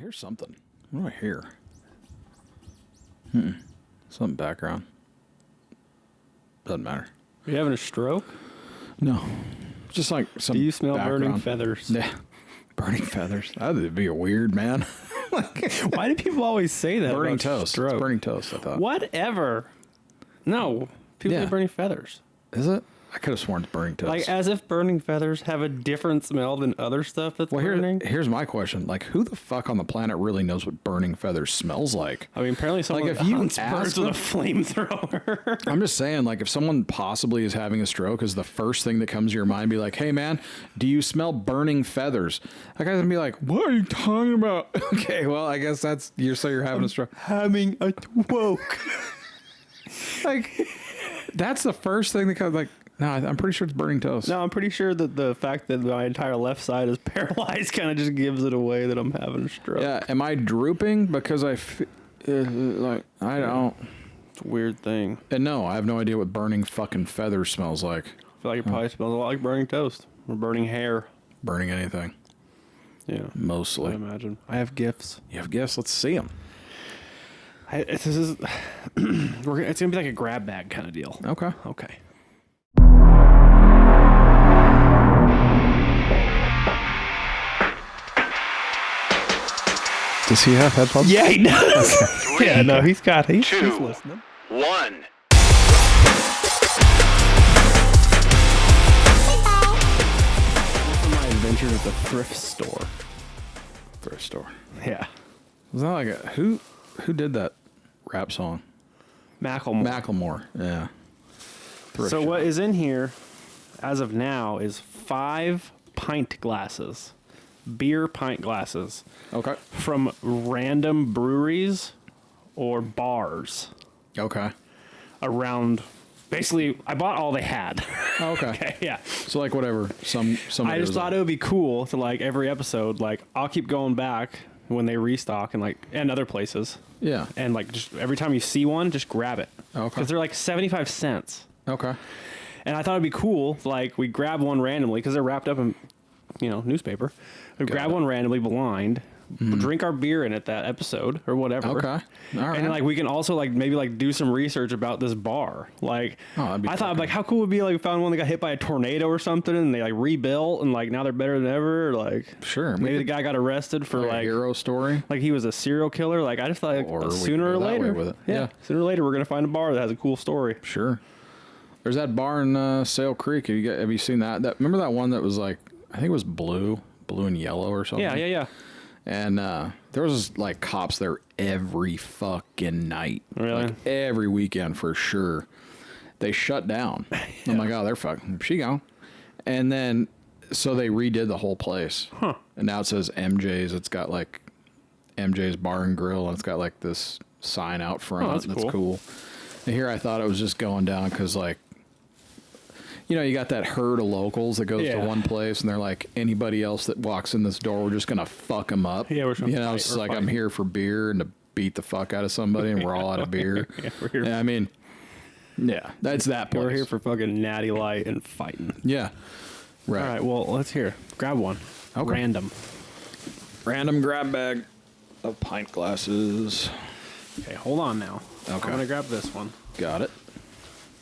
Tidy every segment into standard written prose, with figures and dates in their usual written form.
hear something. What do I hear? Some background. Doesn't matter. Are you having a stroke? No. Just like some Do you smell background. burning feathers? Yeah. Burning feathers. That'd be a weird, man. Why do people always say that? Burning about toast. Stroke? It's burning toast, I thought. Whatever. No. People Yeah. say burning feathers. Is it? I could have sworn it's burning toast. Like, as if burning feathers have a different smell than other stuff that's well, burning. here's my question. Like, who the fuck on the planet really knows what burning feathers smells like? I mean, apparently someone if you hunts ask birds with a flamethrower. I'm just saying, like, if someone possibly is having a stroke, is the first thing that comes to your mind be like, hey, man, do you smell burning feathers? That guy's gonna be like, what are you talking about? Okay, well, I guess you're having a stroke. Having a woke. Like, that's the first thing that comes, like, no, I'm pretty sure it's burning toast. No, I'm pretty sure that the fact that my entire left side is paralyzed kind of just gives it away that I'm having a stroke. Yeah, am I drooping because I don't. It's a weird thing. And no, I have no idea what burning fucking feathers smells like. I feel like it probably smells a lot like burning toast or burning hair. Burning anything. Yeah, Mostly. I imagine. I have gifts. You have gifts? Let's see them. It's gonna be like a grab bag kind of deal. Okay. Okay. Does he have headphones? Yeah, he does. Okay. Yeah, no, he's he's Two. listening. 1. My adventure at the thrift store. Thrift store. Yeah. Was that like who did that rap song? Macklemore. Macklemore. Yeah. Thrift So shop. what is in here, as of now, is 5 pint glasses, beer pint glasses, Okay. from random breweries or bars Okay. around. Basically, I bought all they had. Okay. Okay, yeah. So like whatever. I just thought it would be cool to, like, every episode, like, I'll keep going back when they restock and other places. Yeah. And, like, just every time you see one, just grab it. Okay. Because they're like 75 cents. Okay. And I thought it'd be cool, like, we grab one randomly because they're wrapped up in, newspaper. We grab one randomly blind, drink our beer in it that episode or whatever. Okay. All right. And then, like, we can also, like, maybe, like, do some research about this bar. Like, that'd be I thought, fucking- like, how cool would it be, like, we found one that got hit by a tornado or something and they, like, rebuilt and, like, now they're better than ever. Or, like, Sure. maybe the guy got arrested for, like a like, hero story. like he was a serial killer. Like, I just thought, like, Or we sooner could or go that way later. with it. Yeah. Yeah. Sooner or later, we're going to find a bar that has a cool story. Sure. There's that bar in Sale Creek. Have you seen that? Remember that one that was like, I think it was blue and yellow or something? Yeah. And there was like cops there every fucking night. Really? Like every weekend for sure. They shut down. I'm like, oh, they're fucking, she gone. And then, so they redid the whole place. Huh. And now it says MJ's. It's got like MJ's Bar and Grill. And it's got like this sign out front. Oh, that's That's cool. cool. And here I thought it was just going down because like, you got that herd of locals that goes to Yeah. one place and they're like, anybody else that walks in this door, we're just going to fuck them up. Yeah, we're just gonna fight. It's We're like, I'm fighting. here for beer and to beat the fuck out of somebody and we're all out of beer. Yeah, we're here. Yeah, I mean, yeah, that's that place. We're here for fucking Natty Light and fighting. Yeah. Right. All right, well, let's hear. Grab one. Okay. Random. Random grab bag of pint glasses. Okay, hold on now. Okay. I'm going to grab this one. Got it.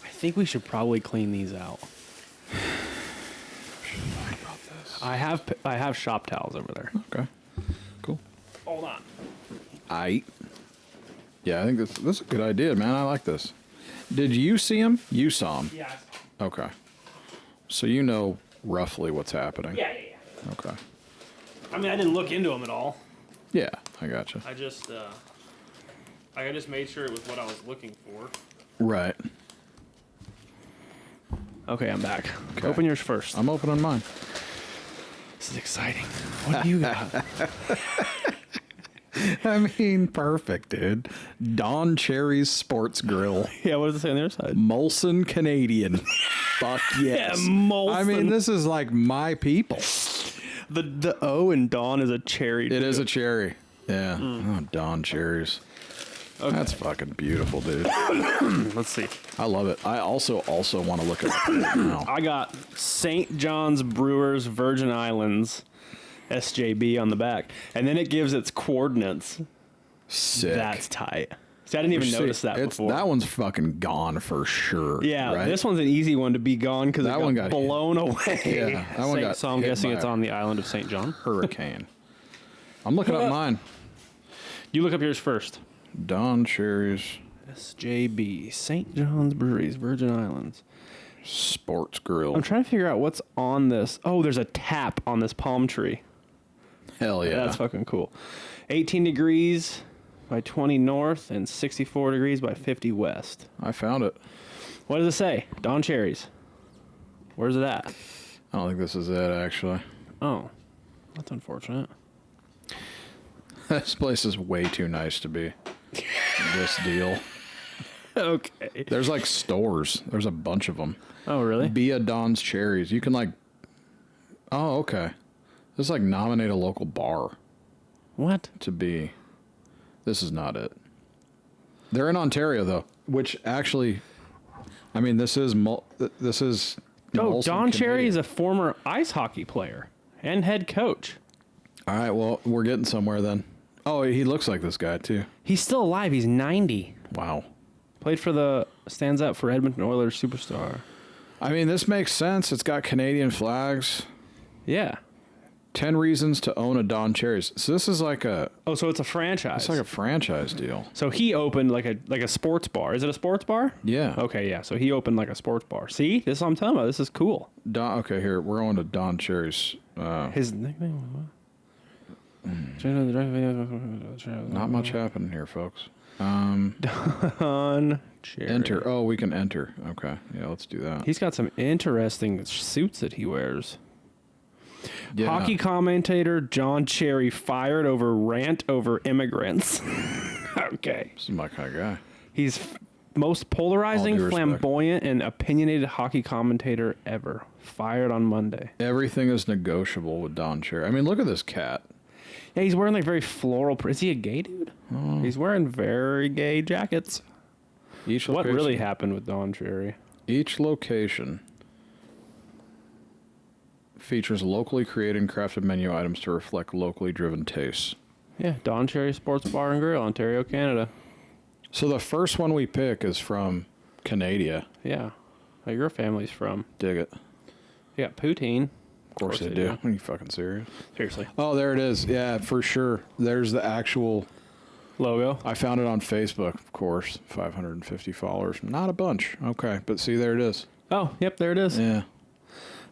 I think we should probably clean these out. I have shop towels over there. Okay. Cool. Hold on. Yeah, I think this is a good idea, man. I like this. Did you see him? You saw him. Yeah. Okay. So you know roughly what's happening. Yeah. Okay. I mean, I didn't look into them at all. Yeah, I gotcha. I just made sure it was what I was looking for. Right. Okay, I'm back. Okay. Open yours first. I'm opening mine. This is exciting. What do you got? I mean, perfect, dude. Don Cherry's Sports Grill. Yeah, what does it say on the other side? Molson Canadian. Fuck yes. Yeah, Molson. I mean, this is like my people. The O in Dawn is a cherry. It is a cherry. Yeah. Oh, Don Cherries. Okay. That's fucking beautiful, dude. Let's see. I love it. I also want to look at it now. I got St. John's Brewers Virgin Islands SJB on the back, and then it gives its coordinates. Sick. That's tight. See, I didn't even notice that before. That one's fucking gone for sure. Yeah, right? this one's an easy one to be gone because That it one got got blown away. Yeah, that one got So I'm hit guessing by it's a on the island of St. John. hurricane. I'm looking up mine. You look up yours first. Don Cherry's SJB, St. John's Breweries, Virgin Islands. Sports Grill. I'm trying to figure out what's on this. Oh, there's a tap on this palm tree. Hell yeah. That's fucking cool. 18 degrees by 20 north and 64 degrees by 50 west. I found it. What does it say? Don Cherry's. Where's it at? I don't think this is it, actually. Oh, that's unfortunate. This place is way too nice to be this deal. Okay. There's like stores. There's a bunch of them. Oh, really? Be a Don's Cherries. You can like. Oh, okay. This is like nominate a local bar What? to be. This is not it. They're in Ontario though, which actually, I mean, this is this is. Oh, Molson Don Cherry Canadian. is a former ice hockey player and head coach. All right, well, we're getting somewhere then. Oh, he looks like this guy too. He's still alive. He's 90. Wow. Played for the stands up for Edmonton Oilers superstar. I mean, this makes sense. It's got Canadian flags. Yeah. 10 reasons to own a Don Cherry's. So this is like a Oh, so it's a franchise. it's like a franchise deal. So he opened like a sports bar. Is it a sports bar? Yeah. Okay, yeah. So he opened like a sports bar. See, this is what I'm talking about. This is cool. Don, okay, here we're on to Don Cherry's. His nickname was what? Not much happening here, folks. Don Cherry. Enter. Oh, we can enter. Okay, yeah, let's do that. He's got some interesting suits that he wears. Yeah. Hockey commentator John Cherry fired over rant over immigrants. Okay. This is my kind of guy. He's most polarizing, All due respect. flamboyant, and opinionated hockey commentator ever. Fired on Monday. Everything is negotiable with Don Cherry. I mean, look at this cat. Yeah, he's wearing like very floral. Is he a gay dude? He's wearing very gay jackets. Each What location, really happened with Don Cherry? Each location features locally created and crafted menu items to reflect locally driven tastes. Yeah, Don Cherry Sports Bar and Grill, Ontario, Canada. So the first one we pick is from Canada. Yeah, where your family's from. Dig it. You got poutine. Of course they do. Are you fucking serious? Seriously. Oh, there it is. Yeah, for sure. There's the actual. Logo. I found it on Facebook, of course. 550 followers. Not a bunch. Okay, but see, there it is. Oh, yep, there it is. Yeah,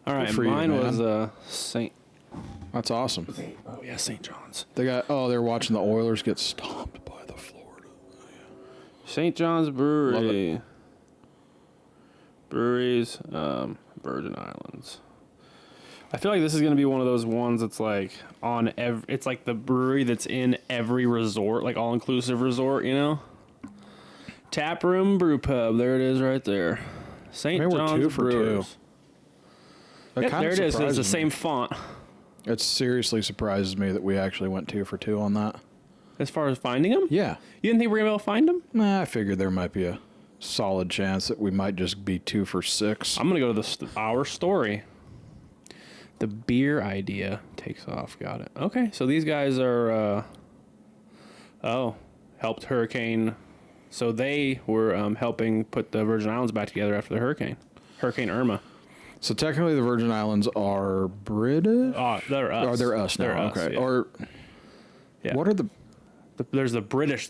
All right, for you, mine man. was St. that's awesome. Oh yeah, St. John's. They got. Oh, they're watching the Oilers get stomped by the Florida. St. John's Brewery. Breweries, Virgin Islands. I feel like this is going to be one of those ones that's like on it's like the brewery that's in every resort, like all-inclusive resort, you know? Tap Room Brew Pub, there it is right there. St. Maybe we're John's 2 for 2. Brewers. That Yep, kinda there it is. It's the surprises me. same font. It seriously surprises me that we actually went 2 for 2 on that. As far as finding them? Yeah. You didn't think we were going to be able to find them? Nah, I figured there might be a solid chance that we might just be 2 for 6. I'm going to go to our story. The beer idea takes off. Got it. Okay, so these guys are, helped Hurricane. So they were helping put the Virgin Islands back together after the hurricane. Hurricane Irma. So technically, the Virgin Islands are British. Oh, they're us. Oh, they're us now. They're us, Okay. yeah. Or Yeah. what are the There's the British.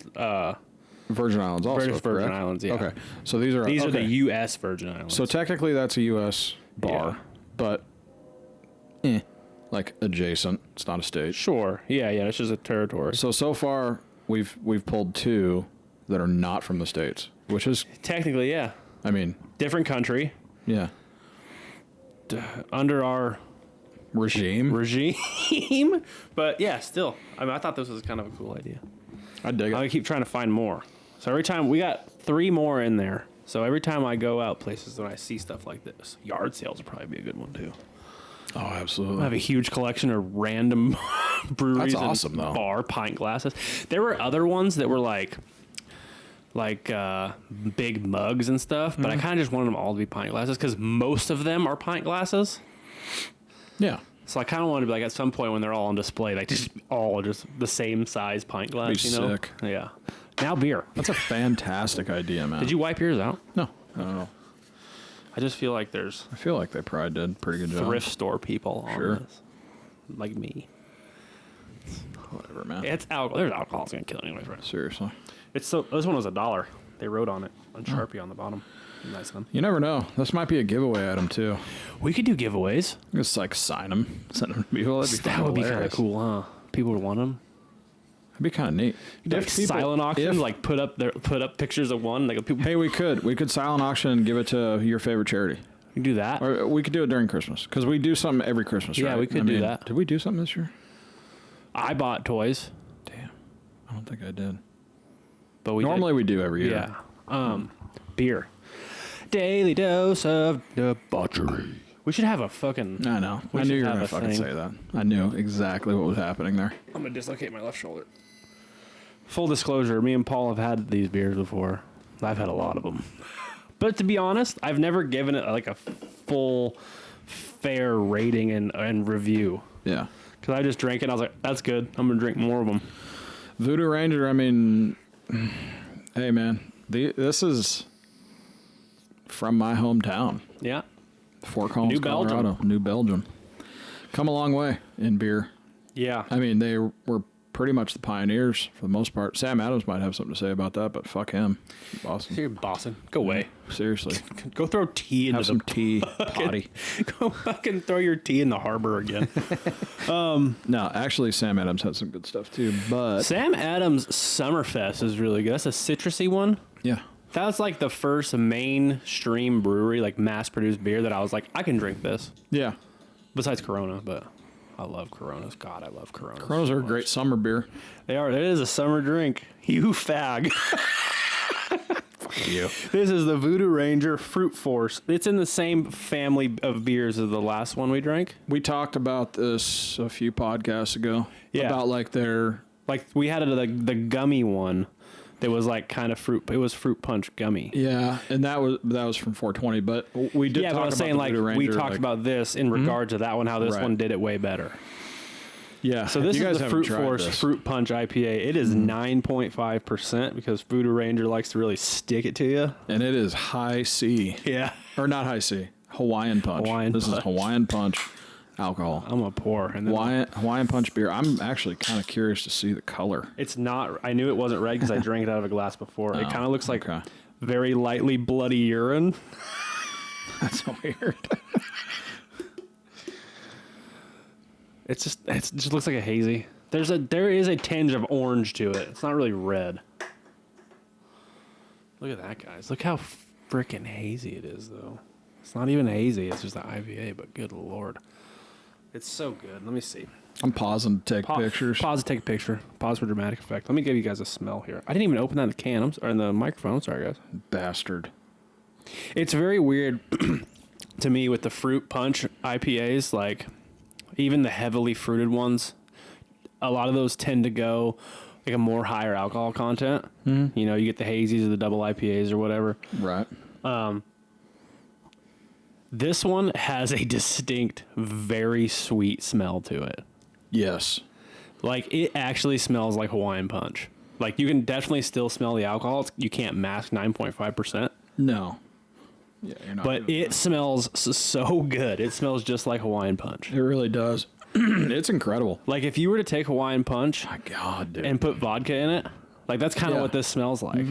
Virgin Islands also? British Virgin correct? Islands, yeah. Okay. So these are These are the okay. U.S. Virgin Islands. So technically, that's a U.S. bar, Yeah. but like adjacent. It's not a state. sure. Yeah. It's just a territory. So far, we've pulled 2 that are not from the states, which is, Technically, yeah. I mean, Different country. yeah, Under our regime. regime. But yeah, still. I mean, I thought this was kind of a cool idea. I dig I it. keep trying to find more. So every time we got 3 more in there. So every time I go out places when I see stuff like this, yard sales would probably be a good one too. Oh, absolutely. I have a huge collection of random breweries That's and awesome, though. bar pint glasses. There were other ones that were like big mugs and stuff, but I kind of just wanted them all to be pint glasses because most of them are pint glasses. Yeah. So I kind of want to be like at some point when they're all on display, like just all just the same size pint glass. Be You know? sick. Yeah. Now beer. That's a fantastic idea, man. Did you wipe yours out? No, I don't know. I just feel like there's I feel like they probably did a pretty good job. thrift store people on Sure. this, like me. Whatever, man. It's alcohol. There's alcohol. It's gonna kill anyways, right? Seriously. It's so. This one was $1. They wrote on it on Sharpie on the bottom. Nice one. You never know. This might be a giveaway item too. We could do giveaways. Just like sign them, send them to people. That'd be That would be kind of hilarious. cool, huh? People would want them. That'd be kind of neat. Like silent auction, if- like put up pictures of one. Like people Hey, we could silent auction and give it to your favorite charity, can do that. or we could do it during Christmas because we do something every Christmas. Yeah, right? we could do that. Did we do something this year? I bought toys, Damn, I don't think I did. but we Normally we do every did. year. Yeah. Beer. Daily dose of debauchery. We should have a fucking. I know. We I knew should you were have gonna a fucking thing. say that. I knew exactly what was happening there. I'm gonna dislocate my left shoulder. Full disclosure, me and Paul have had these beers before. I've had a lot of them. But to be honest, I've never given it like a full, fair rating and review. Yeah. Because I just drank it and I was like, that's good. I'm going to drink more of them. Voodoo Ranger. I mean, hey man, this is from my hometown, Yeah. Fort Collins, New Belgium. Colorado, New Belgium. Come a long way in beer. Yeah. I mean, they were pretty much the pioneers for the most part. Sam Adams might have something to say about that, but fuck him. Awesome. You're Boston. Go away. Seriously. Go throw tea into Have some tea, potty. Go fucking throw your tea in the harbor again. No, actually, Sam Adams had some good stuff too, but Sam Adams Summerfest is really good. That's a citrusy one. yeah. That was like the first mainstream brewery, like mass-produced beer that I was like, I can drink this. Yeah. Besides Corona, but I love Coronas. God, I love Coronas. Coronas so are a much. great summer beer. They are. It is a summer drink. You fag. You. This is the Voodoo Ranger Fruit Force. It's in the same family of beers as the last one we drank. We talked about this a few podcasts ago. Yeah. About like their Like we had the gummy one. That was like kind of fruit. It was fruit punch gummy. yeah, and that was from 420. But we did. Yeah, talk but I was about saying the like Voodoo Ranger, we talked about this in regard to that one. How this Right. one did it way better. Yeah. So if this you guys is the haven't Fruit tried Force this. Fruit Punch IPA. It is 9.5% because Voodoo Ranger likes to really stick it to you. and it is high C Yeah. or not high C, Hawaiian Punch. Hawaiian this Punch. is Hawaiian Punch alcohol. I'm a pour. And then Hawaiian Punch beer. I'm actually kind of curious to see the color. it's not. I knew it wasn't red because I drank it out of a glass before. It Oh, kind of looks like okay. very lightly bloody urine. That's weird. It just looks like a hazy. There is a tinge of orange to it. It's not really red. Look at that, guys. Look how freaking hazy it is, though. It's not even hazy. It's just an IPA, but good lord. It's so good. Let me see. I'm pausing to take pictures. Pause to take a picture. Pause for dramatic effect. Let me give you guys a smell here. I didn't even open that in the can. Or in the microphone. Sorry, guys. Bastard. It's very weird to me with the fruit punch IPAs, like even the heavily fruited ones. A lot of those tend to go like a more higher alcohol content. Mm-hmm. You know, you get the hazies or the double IPAs or whatever. Right. This one has a distinct, very sweet smell to it. Yes. Like it actually smells like Hawaiian Punch. Like you can definitely still smell the alcohol. You can't mask 9.5%. No. Yeah, you're not. But it smells so good. It smells just like Hawaiian Punch. It really does. It's incredible. Like if you were to take Hawaiian Punch My God, dude. and put vodka in it, like that's kind of Yeah. what this smells like.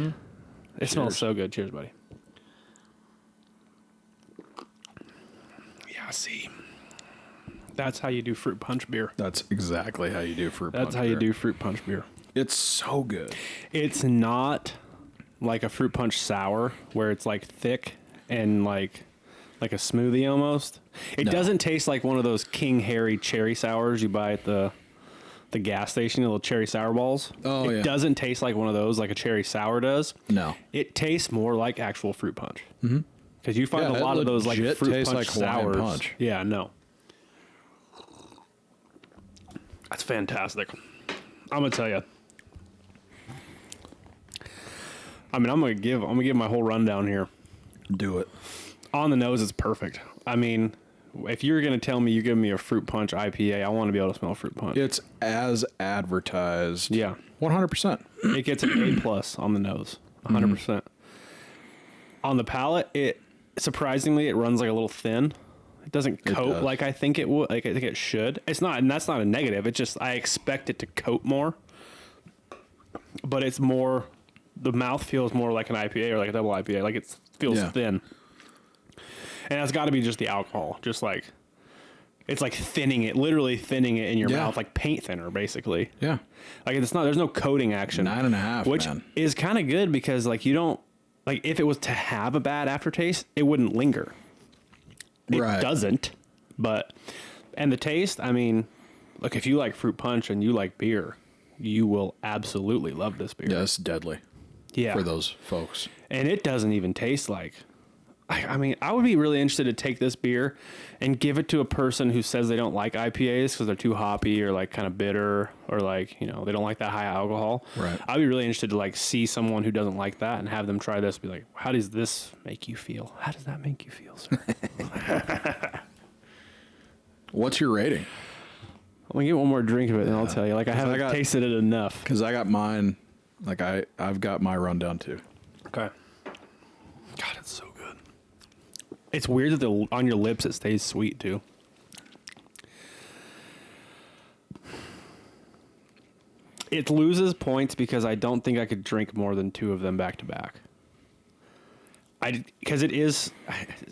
It smells Cheers. so good. Cheers, buddy. Yeah, see. That's how you do fruit punch beer. That's exactly how you do fruit punch That's how you beer. do fruit punch beer. It's so good. It's not like a fruit punch sour where it's like thick and like a smoothie almost. It No. doesn't taste like one of those King Harry cherry sours you buy at the gas station, the little cherry sour balls. Oh, it yeah. doesn't taste like one of those like a cherry sour does. No. It tastes more like actual fruit punch. Because you find Yeah, a lot it of those like legit fruit tastes punch like Hawaiian sours. Punch. Yeah, no. That's fantastic. I'm gonna tell you. I mean, I'm gonna give my whole rundown here. Do it. On the nose, it's perfect. I mean, if you're gonna tell me you give me a fruit punch IPA, I want to be able to smell fruit punch. It's as advertised. Yeah, 100%. it gets an A+ on the nose, 100%. On the palate, it surprisingly it runs like a little thin. It doesn't coat does. like I think it would. Like I think it should. It's not, and that's not a negative. It's just I expect it to coat more, but it's more. The mouth feels more like an IPA or like a double IPA. Like it feels thin, and that's got to be just the alcohol. Just like it's like thinning it, literally thinning it in your mouth, like paint thinner, basically. Yeah. Like it's not. There's no coating action. 9.5, which man. is kind of good because like you don't like if it was to have a bad aftertaste, it wouldn't linger. It doesn't, but and the taste. I mean, look, if you like fruit punch and you like beer, you will absolutely love this beer. Yeah, it's deadly. Yeah, For those folks. and it doesn't even taste like. I mean, I would be really interested to take this beer and give it to a person who says they don't like IPAs because they're too hoppy or like kind of bitter or like, you know, they don't like that high alcohol. Right. I'd be really interested to like see someone who doesn't like that and have them try this. Be like, how does this make you feel? How does that make you feel, sir? What's your rating? I'm gonna get one more drink of it and I'll tell you. Like I haven't tasted it enough. Because I got mine. Like I've got my rundown too. Okay. God, it's so good. It's weird that on your lips it stays sweet too. It loses points because I don't think I could drink more than 2 of them back to back. Because it is,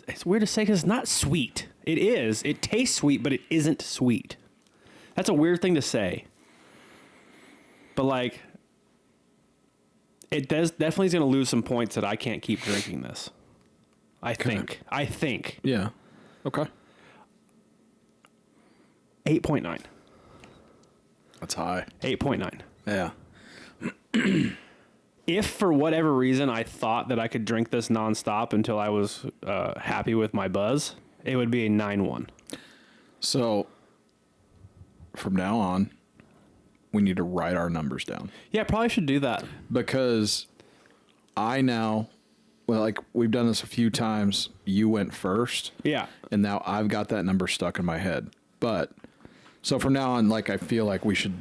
it's weird to say because it's not sweet. It is. It tastes sweet, but it isn't sweet. That's a weird thing to say. But like, it does definitely is going to lose some points that I can't keep drinking this. I think. Yeah. Okay. 8.9. That's high. 8.9. Yeah. If for whatever reason I thought that I could drink this nonstop until I was happy with my buzz, it would be a 9.1. So from now on, we need to write our numbers down. Yeah, probably should do that. Because I now, well, like we've done this a few times. You went first. Yeah. And now I've got that number stuck in my head. But so from now on, like I feel like we should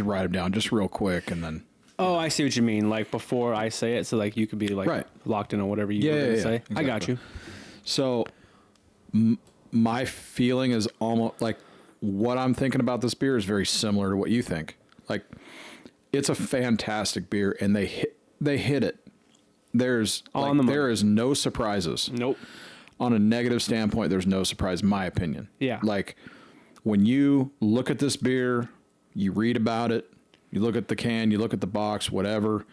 write them down just real quick and then. Oh, I see what you mean. Like before I say it, so like you could be like locked in on whatever you were going to say. Exactly. I got you. So my feeling is almost like what I'm thinking about this beer is very similar to what you think. Like it's a fantastic beer and they hit it. There's there is no surprises. Nope. On a negative standpoint, there's no surprise, in my opinion. Yeah. Like when you look at this beer, you read about it, you look at the can, you look at the box, whatever.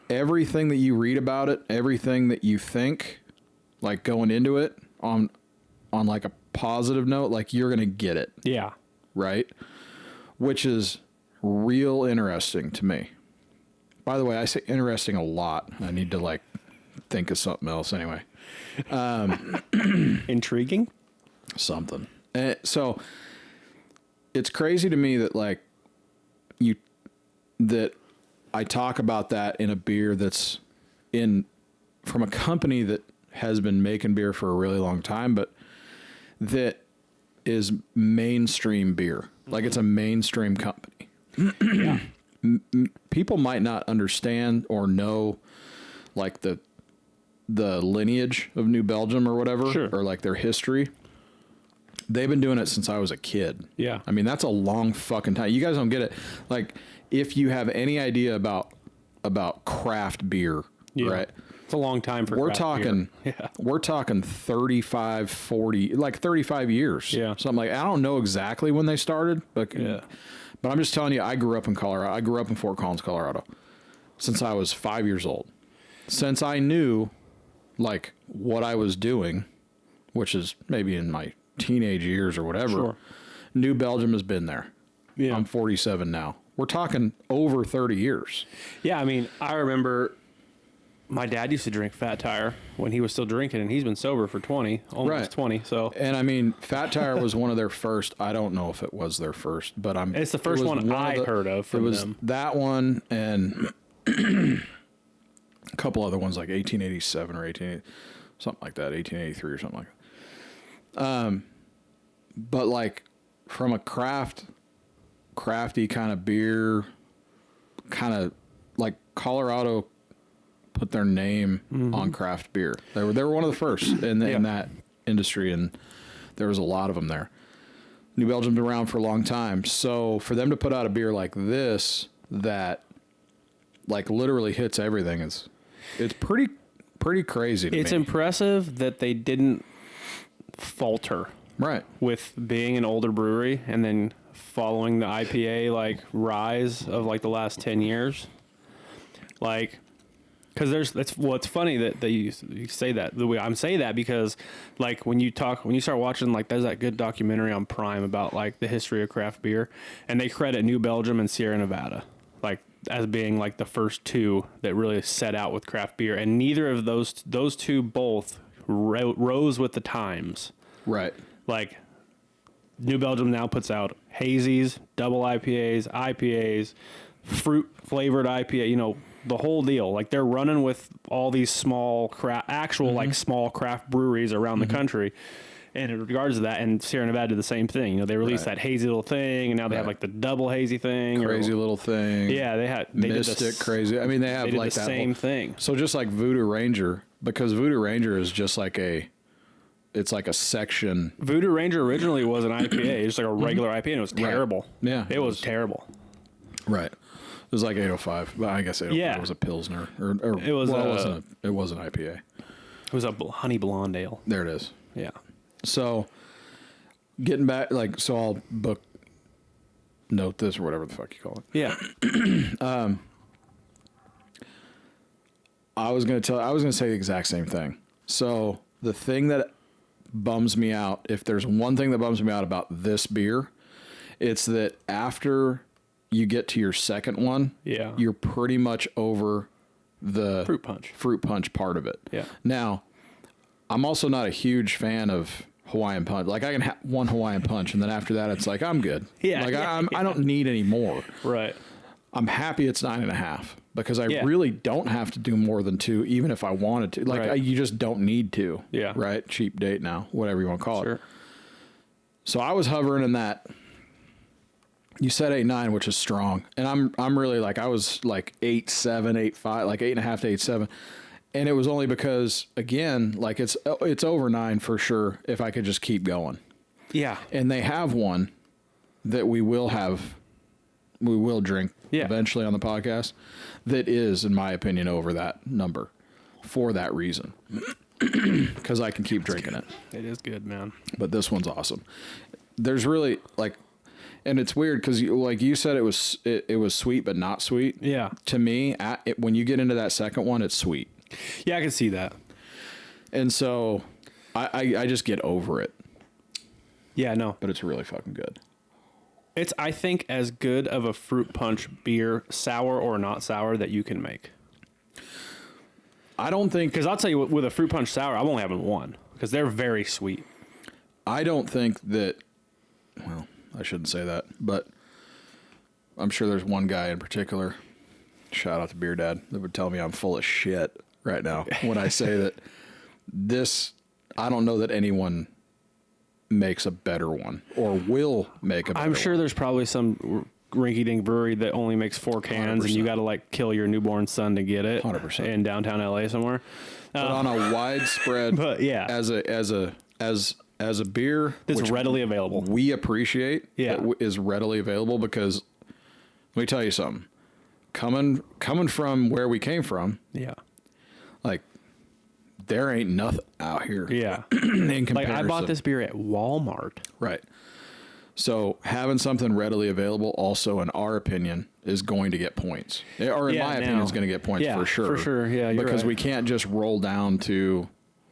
Everything that you read about it, everything that you think, like going into it on like a positive note, like you're gonna get it. Yeah. Right? Which is real interesting to me. By the way, I say interesting a lot. I need to like think of something else anyway. Intriguing. Something. So it's crazy to me that like that I talk about that in a beer that's from a company that has been making beer for a really long time, but that is mainstream beer. Like it's a mainstream company. Yeah. People might not understand or know like the lineage of New Belgium or whatever, Sure. or like their history. They've been doing it since I was a kid. Yeah. I mean, that's a long fucking time. You guys don't get it. Like if you have any idea about craft beer, right? It's a long time for We're craft talking, beer. Yeah. we're talking 35, 40, like 35 years. Yeah. Something like, I don't know exactly when they started, but I'm just telling you, I grew up in Colorado. I grew up in Fort Collins, Colorado since I was 5 years old. Since I knew like what I was doing, which is maybe in my teenage years or whatever, Sure. New Belgium has been there. Yeah. I'm 47 now. We're talking over 30 years. Yeah, I mean, I remember my dad used to drink Fat Tire when he was still drinking, and he's been sober for almost Right. 20. So, And I mean, Fat Tire was one of their first. I don't know if it was their first, but it's the first one I heard of from it was them. that one and a couple other ones like 1887 or something like that, 1883 or something like that. But like from a crafty kind of beer, kind of like Colorado put their name on craft beer. They were one of the first in that industry, and there was a lot of them there. New Belgium's been around for a long time, so for them to put out a beer like this that like literally hits everything it's pretty crazy to me. It's impressive that they didn't falter Right. with being an older brewery and then following the IPA like rise of like the last 10 years. Like, because it's funny that you say that the way I'm saying that, because like when you start watching, like there's that good documentary on Prime about like the history of craft beer, and they credit New Belgium and Sierra Nevada like as being like the first two that really set out with craft beer, and neither of those two both rose with the times. Right. Like New Belgium now puts out hazies, double IPAs, fruit flavored IPA, you know, the whole deal. Like they're running with all these small like small craft breweries around the country. And in regards to that, and Sierra Nevada did the same thing. You know, they released that hazy little thing, and now they have like the double hazy thing, Crazy little thing. Yeah, they Mystic did crazy. I mean, they have like the that same thing. So just like Voodoo Ranger, because Voodoo Ranger is just like it's like a section. Voodoo Ranger originally was an IPA, just like a regular IPA, and it was terrible. Yeah, it was terrible. Right. It was like 805. Well, I guess 805 was a Pilsner. Or it was. Well, it was an IPA. It was a honey blonde ale. There it is. Yeah. So, getting back, like, so I'll note this or whatever the fuck you call it. Yeah. I was going to say the exact same thing. So, the thing that bums me out, if there's one thing that bums me out about this beer, it's that after you get to your second one, you're pretty much over the fruit punch part of it. Yeah. Now, I'm also not a huge fan of Hawaiian punch. Like I can have one Hawaiian punch, and then after that, it's like I'm good. Yeah. Like I don't need any more. Right. I'm happy it's 9.5 because I really don't have to do more than 2, even if I wanted to. Like you just don't need to. Yeah. Right. Cheap date now, whatever you want to call Sure. it. So I was hovering in that. You said 8.9, which is strong, and I'm really like I was like 8.7, 8.5, like 8.5 to 8.7. And it was only because, again, like it's over 9 for sure if I could just keep going. Yeah. And they have one that we will drink eventually on the podcast that is, in my opinion, over that number for that reason. Because I can keep drinking it. It is good, man. But this one's awesome. There's really, like, and it's weird because like you said, it was sweet but not sweet. Yeah. To me, when you get into that second one, it's sweet. Yeah, I can see that. And so I just get over it. Yeah, no. But it's really fucking good. It's, I think, as good of a fruit punch beer, sour or not sour, that you can make. I don't think... Because I'll tell you, with a fruit punch sour, I'm only having one. Because they're very sweet. I don't think that... Well, I shouldn't say that. But I'm sure there's one guy in particular, shout out to Beer Dad, that would tell me I'm full of shit right now when I say that this... I don't know that anyone makes a better one or will make a better one. I'm sure there's probably some rinky-dink brewery that only makes 4 cans 100%. And you got to like kill your newborn son to get it 100% in downtown LA somewhere. But on a widespread, but yeah, as a beer that's readily available, we appreciate. Yeah, is readily available because let me tell you something. Coming from where we came from, yeah, like there ain't nothing out here. Yeah, in comparison. Like I bought this beer at Walmart. Right. So having something readily available, also in our opinion, is going to get points. Or in my opinion, is going to get points for sure. For sure, yeah. Because we can't just roll down to.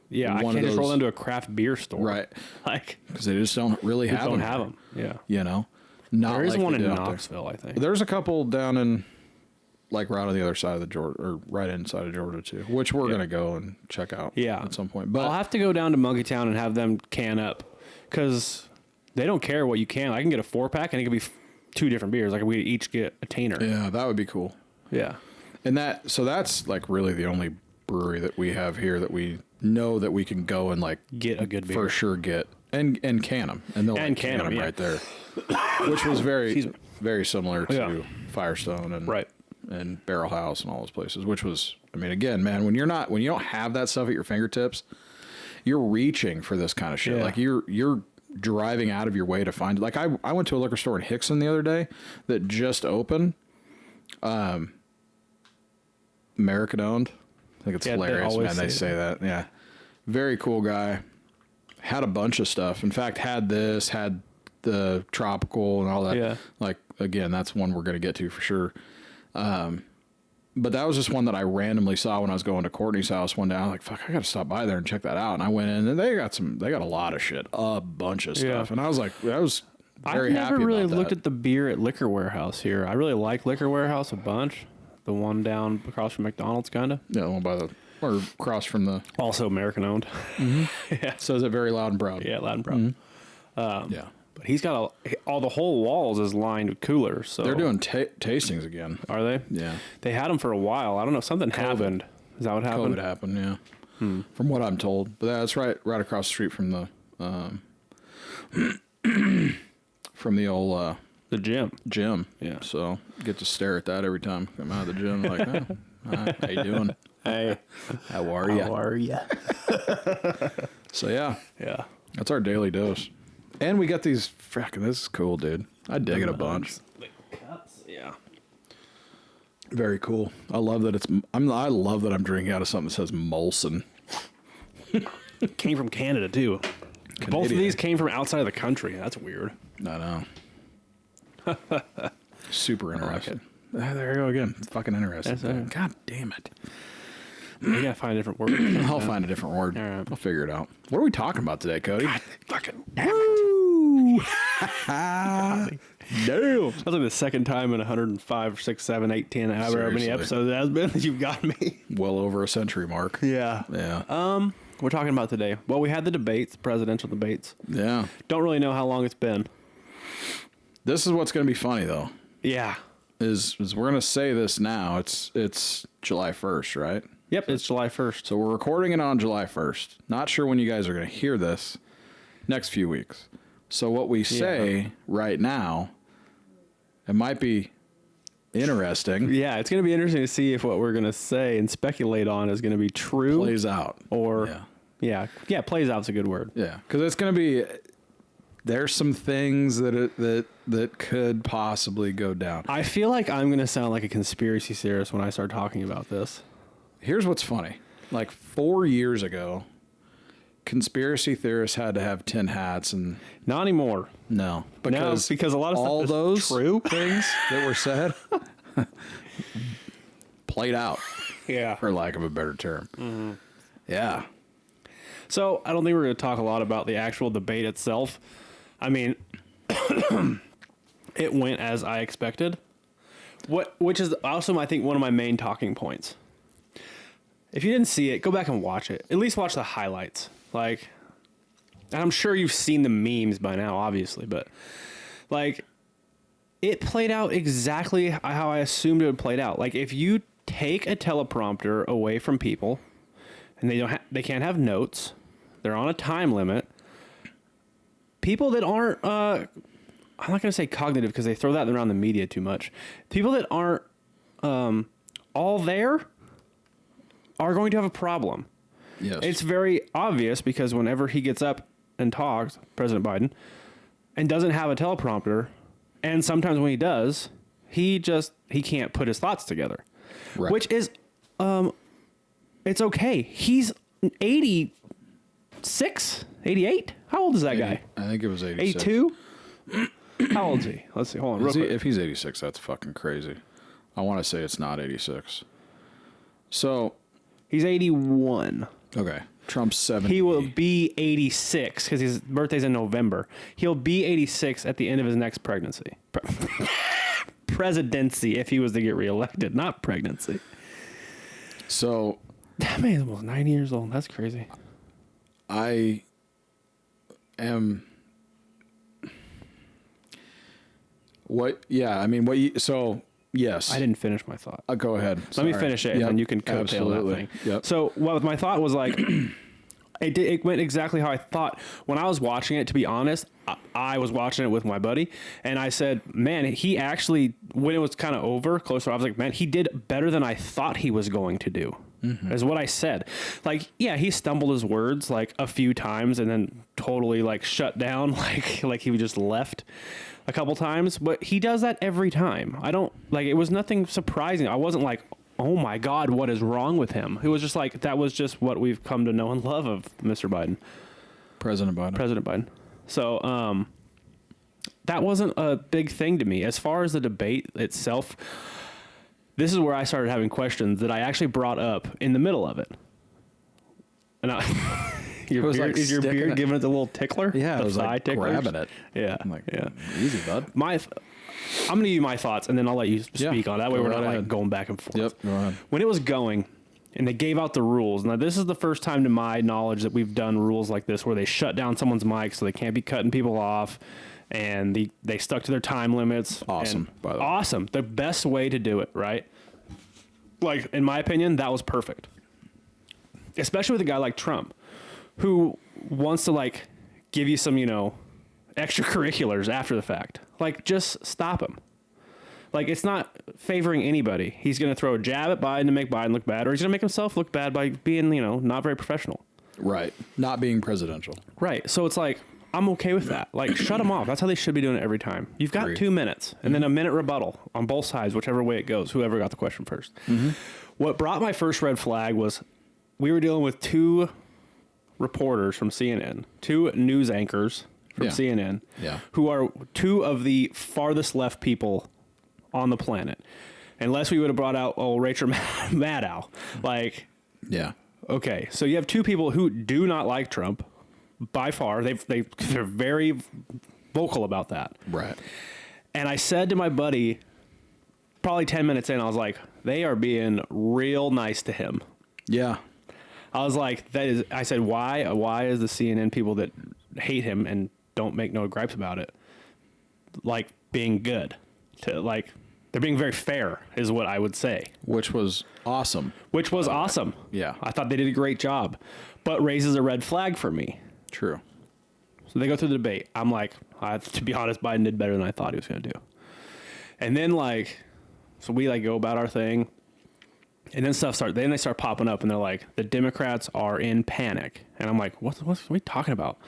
Yeah, I can't just roll into a craft beer store. Right. Like because they just don't really have them. Don't have them. Yeah. You know. Not there is like one in Knoxville, I think. There's a couple down in, like right on the other side of the Georgia, or right inside of Georgia too, which we're gonna go and check out. At some point. But I'll have to go down to Monkeytown and have them can up, because they don't care what you can. I can get a 4-pack and it could be 2 different beers. Like we each get a tainer. Yeah, that would be cool. Yeah, and that's like really the only brewery that we have here that we know that we can go and like get a good beer for sure. and can them, and they'll And like, can 'em, yeah. right there, which was very Excuse me. very similar to Yeah. Firestone and Right. and Barrel House and all those places. Which was, I mean, again, man, when you don't have that stuff at your fingertips, you're reaching for this kind of shit. Yeah. Like you're driving out of your way to find. Like I went to a liquor store in Hickson the other day that just opened. American owned. I think it's Yeah, they hilarious, always man. They say say that. Yeah. Very cool guy. Had a bunch of stuff. In fact, had the tropical and all that. Yeah. Like, again, that's one we're going to get to for sure. But that was just one that I randomly saw when I was going to Courtney's house one day. I was like, fuck, I got to stop by there and check that out. And I went in and they got a lot of shit, a bunch of stuff. Yeah. And I was like, I was very I've happy never really about looked that. at the beer at Liquor Warehouse here. I really like Liquor Warehouse a bunch. The one down across from McDonald's, kind of. Yeah, the one by or across from the, Also American owned. says it very loud and proud. Yeah, loud and proud. Yeah. But he's got all the whole walls is lined with coolers. So They're doing tastings again. Are they? Yeah. They had them for a while. I don't know. Something happened. Is that what happened? COVID happened, yeah. From what I'm told. But that's right across the street from the from the old The gym. gym. Yeah. So get to stare at that every time I'm out of the gym. Like, oh, hi, how you doing? Hey, How are you? are you? So yeah, Yeah. that's our daily dose. And we got these fracking, this is cool, dude. I dig it a bunch. Cups. Yeah. Very cool. I love that I love that I'm drinking out of something that says Molson. Came from Canada too. Both of Canadian. these came from outside of the country. That's weird. I know. Super like interesting. There you go again. It's fucking interesting. That's it. God damn it. You gotta find a different word. I'll find a different word. All right. I'll figure it out. What are we talking about today, Cody? Fucking Woo! damn. Damn. That's like the second time in 105, 6, 7, 8, 10, however many Seriously. episodes it has been that you've got me. Well over a century mark. Yeah. Yeah. We're talking about today. Well, we had the debates, presidential debates. Yeah. Don't really know how long it's been. This is what's going to be funny though. Yeah. Is we're going to say this now. It's July 1st, right? Yep, it's July 1st. So we're recording it on July 1st. Not sure when you guys are going to hear this next few weeks. So what we say right now, it might be interesting. Yeah, it's going to be interesting to see if what we're going to say and speculate on is going to be true Plays out. or Yeah. yeah, plays out's a good word. Yeah, because it's going to be. There's some things that could possibly go down. I feel like I'm going to sound like a conspiracy theorist when I start talking about this. Here's what's funny: like 4 years ago, conspiracy theorists had to have 10 hats, and Not anymore. no, Because a lot of stuff all is those true. things that were said played out, Yeah. for lack of a better term. Yeah, So I don't think we're going to talk a lot about the actual debate itself. I mean, it went as I expected. Which is also, I think, one of my main talking points. If you didn't see it, go back and watch it. At least watch the highlights. Like, and I'm sure you've seen the memes by now, obviously, but like, it played out exactly how I assumed it would play out. Like, if you take a teleprompter away from people, and they can't have notes, they're on a time limit. People that aren't, I'm not going to say cognitive because they throw that around the media too much. People that aren't all there are going to have a problem. yes, It's very obvious because whenever he gets up and talks, President Biden, and doesn't have a teleprompter, and sometimes when he does, he can't put his thoughts together, Right. which is, it's okay. He's 86, 88. How old is that guy? I think it was 86. 82? How old is he? Let's see. Hold on. Real Is he, quick. if he's 86, that's fucking crazy. I want to say it's not 86. So, He's 81. okay. Trump's 70. He will be 86 because his birthday's in November. He'll be 86 at the end of his next pregnancy. Presidency, if he was to get reelected, not pregnancy. So, That man's almost 90 years old. That's crazy. I am. What? Yeah, I mean, what you. So, yes. I didn't finish my thought. Go ahead. Let me Sorry. finish it, Yep, and then you can coattail that absolutely. thing. Yep. So, what my thought was like, It went exactly how I thought. When I was watching it, to be honest, I was watching it with my buddy, and I said, man, he actually, when it was kind of over, closer, I was like, man, he did better than I thought he was going to do, is what I said. Like, yeah, he stumbled his words, like, a few times, and then totally, like, shut down, like he just left a couple times, but he does that every time. I don't, like, it was nothing surprising. I wasn't like, oh my God, what is wrong with him? It was just like, that was just what we've come to know and love of Mr. Biden. President Biden. So, that wasn't a big thing to me. As far as the debate itself, this is where I started having questions that I actually brought up in the middle of it. And is your beard giving it the little tickler? Yeah, the I was like grabbing it. Yeah, I'm like, yeah. Easy, bud. I'm going to give you my thoughts, and then I'll let you speak on it. That way we're not like going back and forth. Yep, go ahead. When it was going, and they gave out the rules. Now, this is the first time to my knowledge that we've done rules like this where they shut down someone's mic so they can't be cutting people off, and they stuck to their time limits. Awesome, by the way. Awesome. The best way to do it, right? Like, in my opinion, that was perfect. Especially with a guy like Trump, who wants to, like, give you some, extracurriculars after the fact. Like, just stop him. Like, it's not favoring anybody. He's going to throw a jab at Biden to make Biden look bad, or he's going to make himself look bad by being, not very professional. Right. Not being presidential. Right. So it's like, I'm okay with that. Like, shut him off. That's how they should be doing it every time. You've got Agreed. 2 minutes, and then a minute rebuttal on both sides, whichever way it goes, whoever got the question first. What brought my first red flag was we were dealing with 2 reporters from CNN, 2 news anchors from CNN, who are 2 of the farthest left people on the planet. Unless we would have brought out Rachel Maddow. Like, yeah. Okay, so you have 2 people who do not like Trump by far. They're very vocal about that. Right. And I said to my buddy, probably 10 minutes in, I was like, they are being real nice to him. Yeah. I was like, I said, why is the CNN people that hate him and don't make no gripes about it, like, being good? They're being very fair is what I would say. Which was awesome. Awesome. Yeah. I thought they did a great job, but raises a red flag for me. True. So they go through the debate. I'm like, to be honest, Biden did better than I thought he was going to do. And then, so we, go about our thing. And then they start popping up, and they're like, the Democrats are in panic. And I'm like, what are we talking about?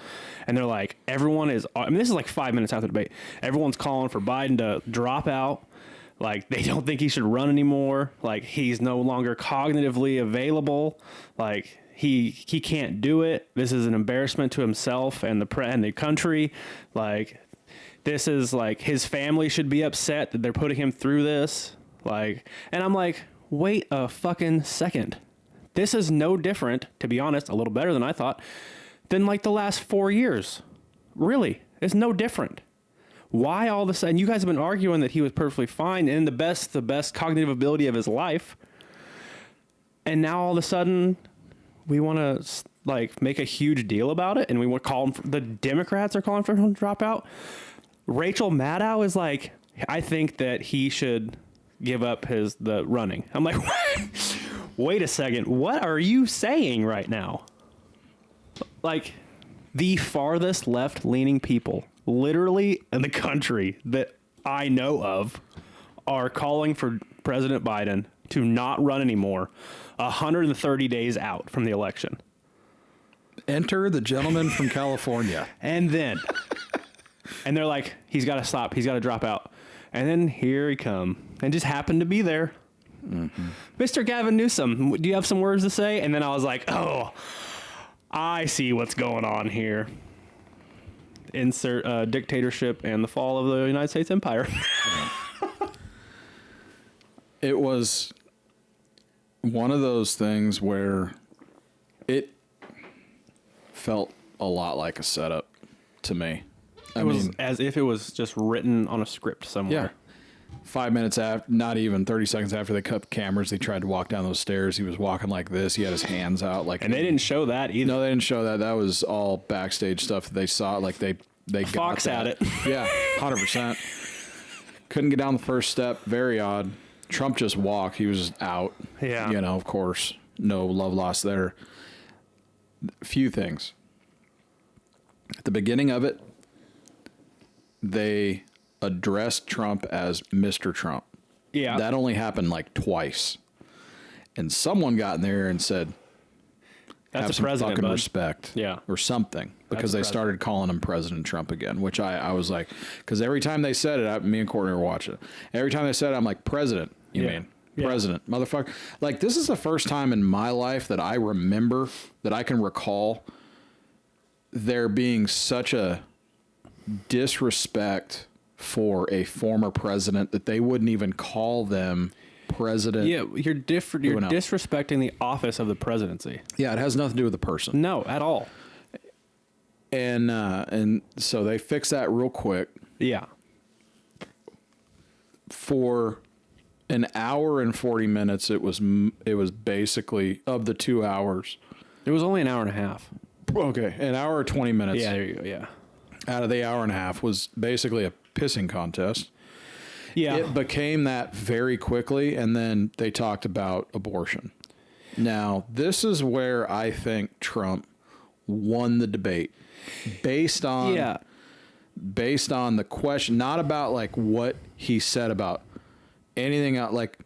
And they're like, everyone is, this is like 5 minutes after the debate. Everyone's calling for Biden to drop out. Like, they don't think he should run anymore. Like, he's no longer cognitively available. Like, he can't do it. This is an embarrassment to himself and the country. Like, this is like, his family should be upset that they're putting him through this. Like, and I'm like, wait a fucking second. This is no different, to be honest, a little better than I thought, than like the last 4 years. Really, it's no different. Why all of a sudden? You guys have been arguing that he was perfectly fine and the best cognitive ability of his life, and now all of a sudden we want to make a huge deal about it, and we want to call him. The Democrats are calling for him to drop out. Rachel Maddow is like, I think that he should give up the running. I'm like, wait a second, what are you saying right now? Like, the farthest left-leaning people, literally in the country that I know of, are calling for President Biden to not run anymore 130 days out from the election. Enter the gentleman from California. And then, and they're like, he's got to stop. He's got to drop out. And then here he come, and just happened to be there. Mr. Gavin Newsom, do you have some words to say? And then I was like, oh, I see what's going on here. Insert dictatorship and the fall of the United States Empire. It was one of those things where it felt a lot like a setup to me. It was as if it was just written on a script somewhere. Yeah. 5 minutes after, not even 30 seconds after they cut cameras, they tried to walk down those stairs. He was walking like this. He had his hands out. And they didn't show that either. No, they didn't show that. That was all backstage stuff that they saw. Like they Fox got had that. it. Yeah, 100%. Couldn't get down the first step. Very odd. Trump just walked. He was just out. Yeah. Of course, no love lost there. few things. At the beginning of it, they addressed Trump as Mr. Trump. Yeah. That only happened like twice. And someone got in there and said, That's have a some president, fucking bud. respect. Yeah. Or something. Because they started calling him President Trump again, which I was like, because every time they said it, me and Courtney were watching it. Every time they said it, I'm like, President, you Yeah. mean? Yeah. President, motherfucker. Like, this is the first time in my life that I remember, that I can recall there being such a disrespect for a former president that they wouldn't even call them president. Yeah, you're different. You're Who knows? disrespecting the office of the presidency. Yeah, it has nothing to do with the person. No, at all. And so they fixed that real quick. Yeah. For an hour and 40 minutes, it was basically, of the 2 hours. It was only an hour and a half. Okay, an hour or 20 minutes. Yeah, there you go. Yeah. Out of the hour and a half was basically a pissing contest. Yeah. It became that very quickly, and then they talked about abortion. Now, this is where I think Trump won the debate based on the question, not about like what he said about anything else. Like,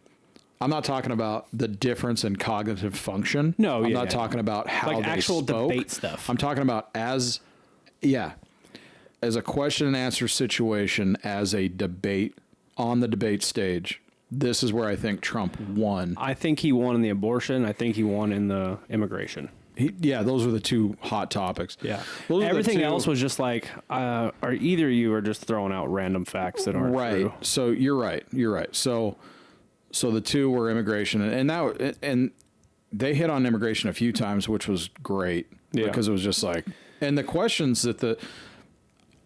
I'm not talking about the difference in cognitive function. No, I'm yeah, not yeah. talking about how Like they actual spoke. debate stuff. I'm talking about as a question and answer situation, as a debate on the debate stage. This is where I think Trump won. I think he won in the abortion. I think he won in the immigration. Those were the two hot topics. Yeah. Those are the Everything two- else was just like, or either you are just throwing out random facts that aren't right. true. So you're right. So the two were immigration, and they hit on immigration a few times, which was great. Yeah. Because it was just like, and the questions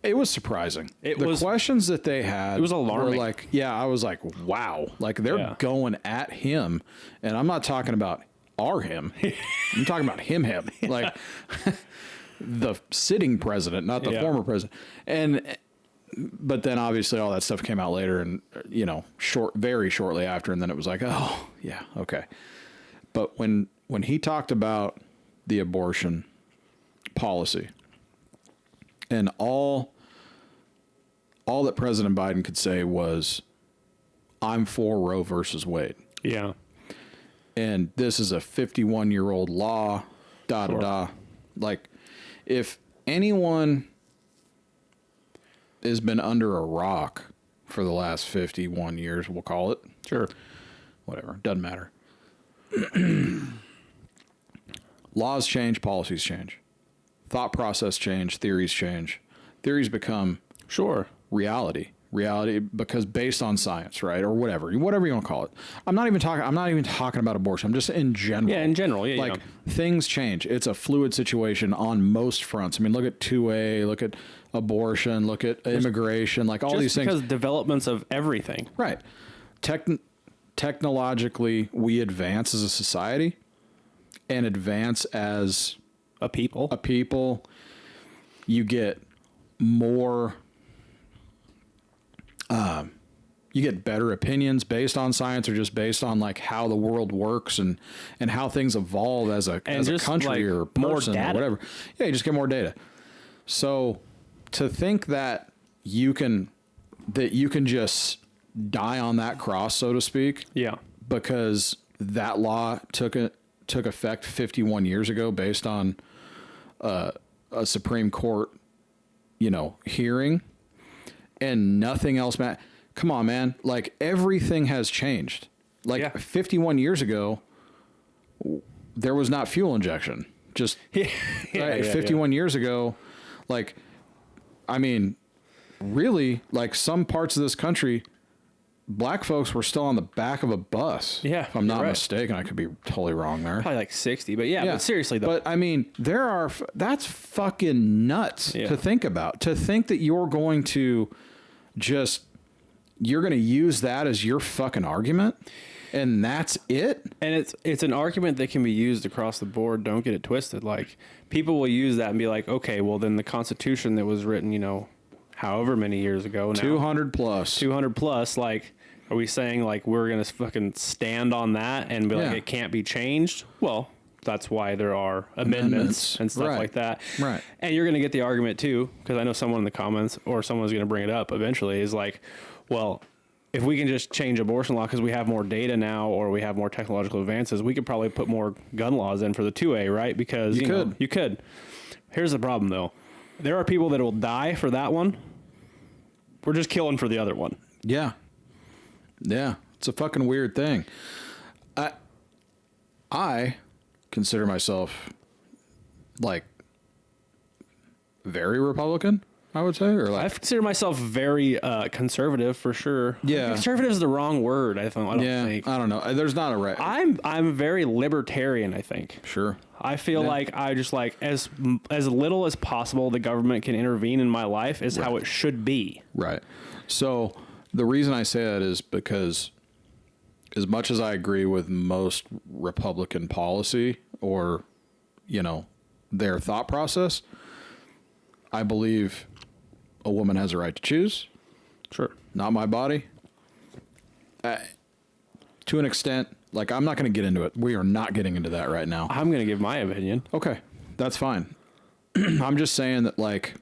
it was surprising. The questions that they had, it was alarming. Were like, I was like, wow, like they're going at him, and I'm not talking about him. I'm talking about him, like the sitting president, not the former president. But then obviously all that stuff came out later, and very shortly after, and then it was like, oh yeah, okay. But when he talked about the abortion policy, and all that President Biden could say was, I'm for Roe versus Wade. Yeah. And this is a 51-year-old law, Sure. Like, if anyone has been under a rock for the last 51 years, we'll call it. Sure. Whatever. Doesn't matter. Laws change, policies change. Thought process change, theories change. Theories become reality because based on science, right? Or whatever you want to call it. I'm not even talking about abortion. I'm just in general. Yeah, in general. Yeah, like things change. It's a fluid situation on most fronts. I mean, look at 2A, look at abortion, look at immigration, like all these things. Because developments of everything. Right. Technologically, we advance as a society and advance as a people. You get more, you get better opinions based on science, or just based on like how the world works and how things evolve as a country, like or person or whatever. Yeah, you just get more data. So to think that you can just die on that cross, so to speak. Yeah. Because that law took effect 51 years ago based on a Supreme Court, hearing, and nothing else. Come on, man. Like, everything has changed. Like 51 years ago, there was not fuel injection. Just 51 years ago, like, I mean, really, like, some parts of this country, black folks were still on the back of a bus. Yeah, if I'm not right. mistaken. I could be totally wrong there. Probably like 60, but but seriously though. But I mean, that's fucking nuts to think about. To think that you're going to use that as your fucking argument, and that's it. And it's an argument that can be used across the board. Don't get it twisted. Like, people will use that and be like, okay, well then the Constitution that was written, however many years ago now, 200 plus, like, are we saying like we're gonna fucking stand on that and be like it can't be changed? Well, That's why there are amendments and stuff Right. like that. Right. And you're going to get the argument too, because I know someone in the comments or someone's going to bring it up eventually, is like, well, if we can just change abortion law because we have more data now or we have more technological advances, we could probably put more gun laws in for the 2A, right? Because you could. Here's the problem though. There are people that will die for that one. We're just killing for the other one. Yeah. Yeah. It's a fucking weird thing. I consider myself like very Republican, I would say, or I like, consider myself very conservative for sure. Yeah. Conservative is the wrong word, I don't think. I don't know. There's not a right. I'm very libertarian, I think. Sure. I feel like I just like as little as possible the government can intervene in my life is how it should be. Right. So the reason I say that is because as much as I agree with most Republican policy or, you know, their thought process, I believe a woman has a right to choose. Sure. Not my body. To an extent, like, I'm not going to get into it. We are not getting into that right now. I'm going to give my opinion. Okay, that's fine. I'm just saying that, like,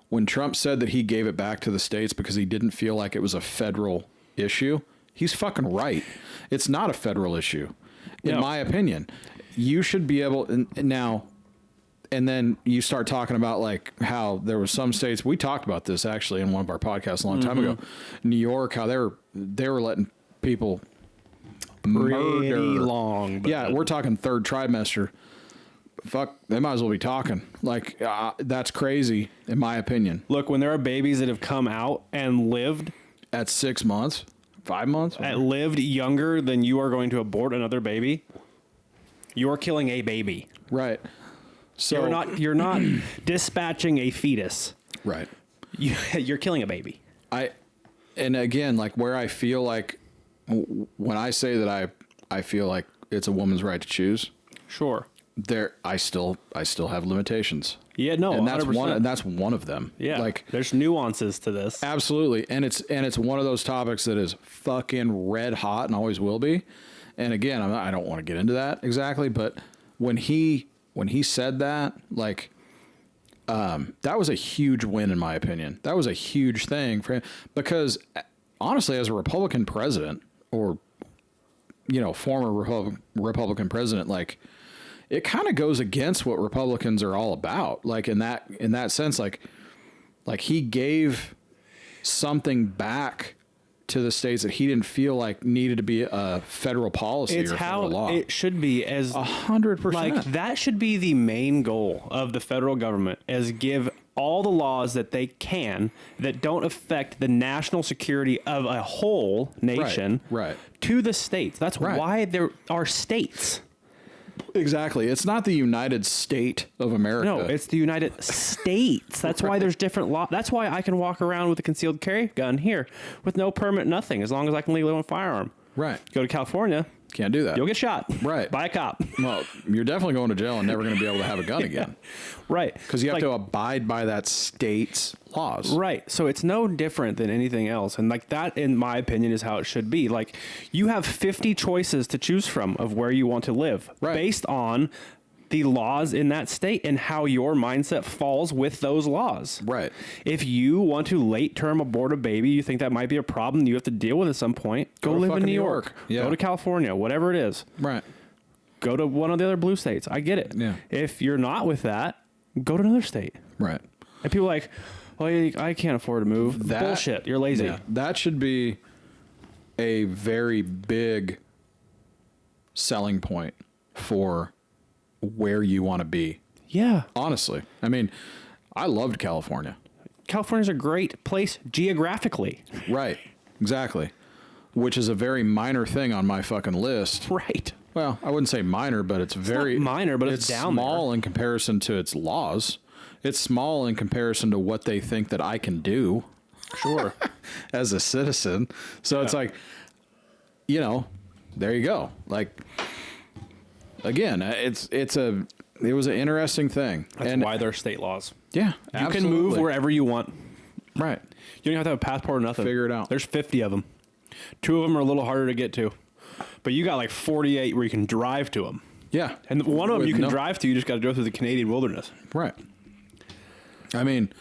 when Trump said that he gave it back to the states because he didn't feel like it was a federal issue, he's fucking right. It's not a federal issue, in my opinion. You should be able now. And then you start talking about like how there was some states. We talked about this actually in one of our podcasts a long time ago. New York, how they were letting people Pretty murder. long. But Yeah, we're talking third trimester. Fuck, they might as well be talking. Like, that's crazy, in my opinion. Look, when there are babies that have come out and lived At 6 months, 5 months, lived younger than you are going to abort another baby, you're killing a baby. right? So You're not dispatching a fetus. right. You're killing a baby. And again, like where I feel like when I say that I feel like it's a woman's right to choose. Sure. I still have limitations. Yeah, no, And 100%. that's one of them. Yeah, Like, there's nuances to this. absolutely. And it's one of those topics that is fucking red hot and always will be. And again, I don't want to get into that exactly, but when he said that, like, that was a huge win in my opinion. That was a huge thing for him because honestly, as a Republican president or, you know, former Republican president, like, it kind of goes against what Republicans are all about. Like in that sense, like he gave something back to the states that he didn't feel like needed to be a federal policy It's or how federal law. it should be. As 100%. like that should be the main goal of the federal government, is give all the laws that they can that don't affect the national security of a whole nation right. to the states. That's Right. why there are states. Exactly. It's not the United State of America. No, it's the United States. That's why there's different law. That's why I can walk around with a concealed carry gun here with no permit, nothing, as long as I can legally own a firearm. right. Go to California, Can't do that. you'll get shot. Right. By a cop. Well, you're definitely going to jail and never going to be able to have a gun again Right. because you have Like, to abide by that state's laws. Right. So it's no different than anything else. And like that, in my opinion, is how it should be. Like you have 50 choices to choose from of where you want to live Right. based on the laws in that state and how your mindset falls with those laws. Right. If you want to late term abort a baby, you think that might be a problem you have to deal with at some point, go to live in fucking New New York. York. Yeah. Go to California, whatever it is. Right. Go to one of the other blue states. I get it. Yeah. If you're not with that, go to another state. Right. And people are like, well, I can't afford to move. That- Bullshit. You're lazy. Yeah, that should be a very big selling point for where you want to be. Yeah. Honestly, I mean, I loved California. California's a great place geographically. Right. Exactly. Which is a very minor thing on my fucking list. Right. Well, I wouldn't say minor, but it's very not minor, but it's down small in comparison to its laws. It's small in comparison to what they think that I can do. Sure. As a citizen. So it's like, you know, there you go. Like, again, it was an interesting thing. That's and why there are state laws. yeah, You can move wherever you want. Right. You don't have to have a passport or nothing. Figure it out. There's 50 of them. 2 of them are a little harder to get to. But you got like 48 where you can drive to them. Yeah. And one of them With you can no- drive to. You just got to go through the Canadian wilderness. Right. I mean,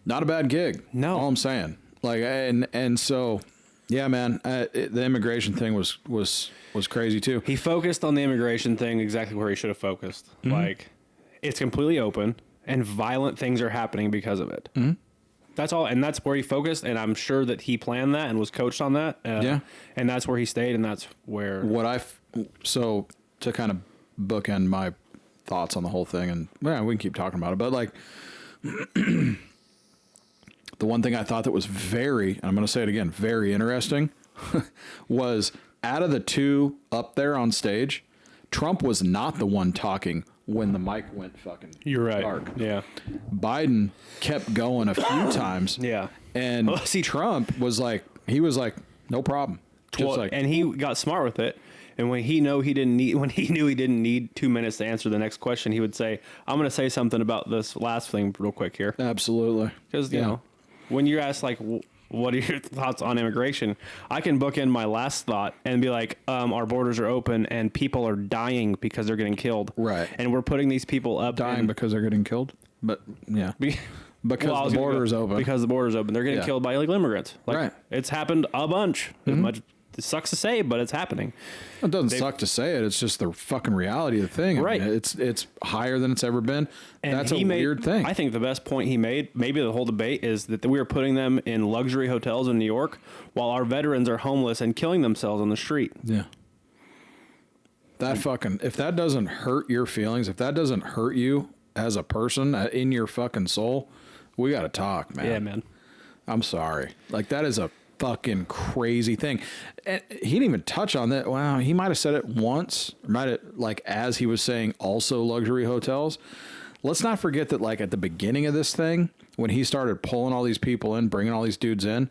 not a bad gig. No. All I'm saying. Like, and so, yeah, man, the immigration thing was crazy too. He focused on the immigration thing exactly where he should have focused. Like, it's completely open, and violent things are happening because of it. That's all, and that's where he focused. And I'm sure that he planned that and was coached on that. Yeah. And that's where he stayed, and that's where. So to kind of bookend my thoughts on the whole thing, and yeah, we can keep talking about it, but like the one thing I thought that was and I'm going to say it again, very interesting was out of the two up there on stage, Trump was not the one talking when the mic went fucking You're right. dark. Yeah. Biden kept going a few times. Yeah. And Well, see- Trump was like, no problem. Just Well, like, and he got smart with it. And when he knew he didn't need 2 minutes to answer the next question, he would say, "I'm going to say something about this last thing real quick here." absolutely. Because you know, when you're asked like, "What are your thoughts on immigration?" I can bookend my last thought and be like, "Our borders are open and people are dying because they're getting killed." Right. And we're putting these people up Dying because they're getting killed. But yeah. Because Well, I was the gonna border is open. Because the border's open. They're getting Yeah. killed by illegal immigrants. Like, Right. It's happened a bunch. As much it sucks to say, but it's happening. It doesn't suck to say it. It's just the fucking reality of the thing. Right. I mean, it's higher than it's ever been. And That's a he made, weird thing. I think the best point he made, maybe the whole debate, is that we are putting them in luxury hotels in New York while our veterans are homeless and killing themselves on the street. Yeah. That fucking, if that doesn't hurt your feelings, if that doesn't hurt you as a person in your fucking soul, we got to talk, man. Yeah, man. I'm sorry. Like, that is a fucking crazy thing. And he didn't even touch on that. Wow. He might have said it once, might have, like, as he was saying also luxury hotels. Let's not forget that, like, at the beginning of this thing, when he started pulling all these people in, bringing all these dudes in,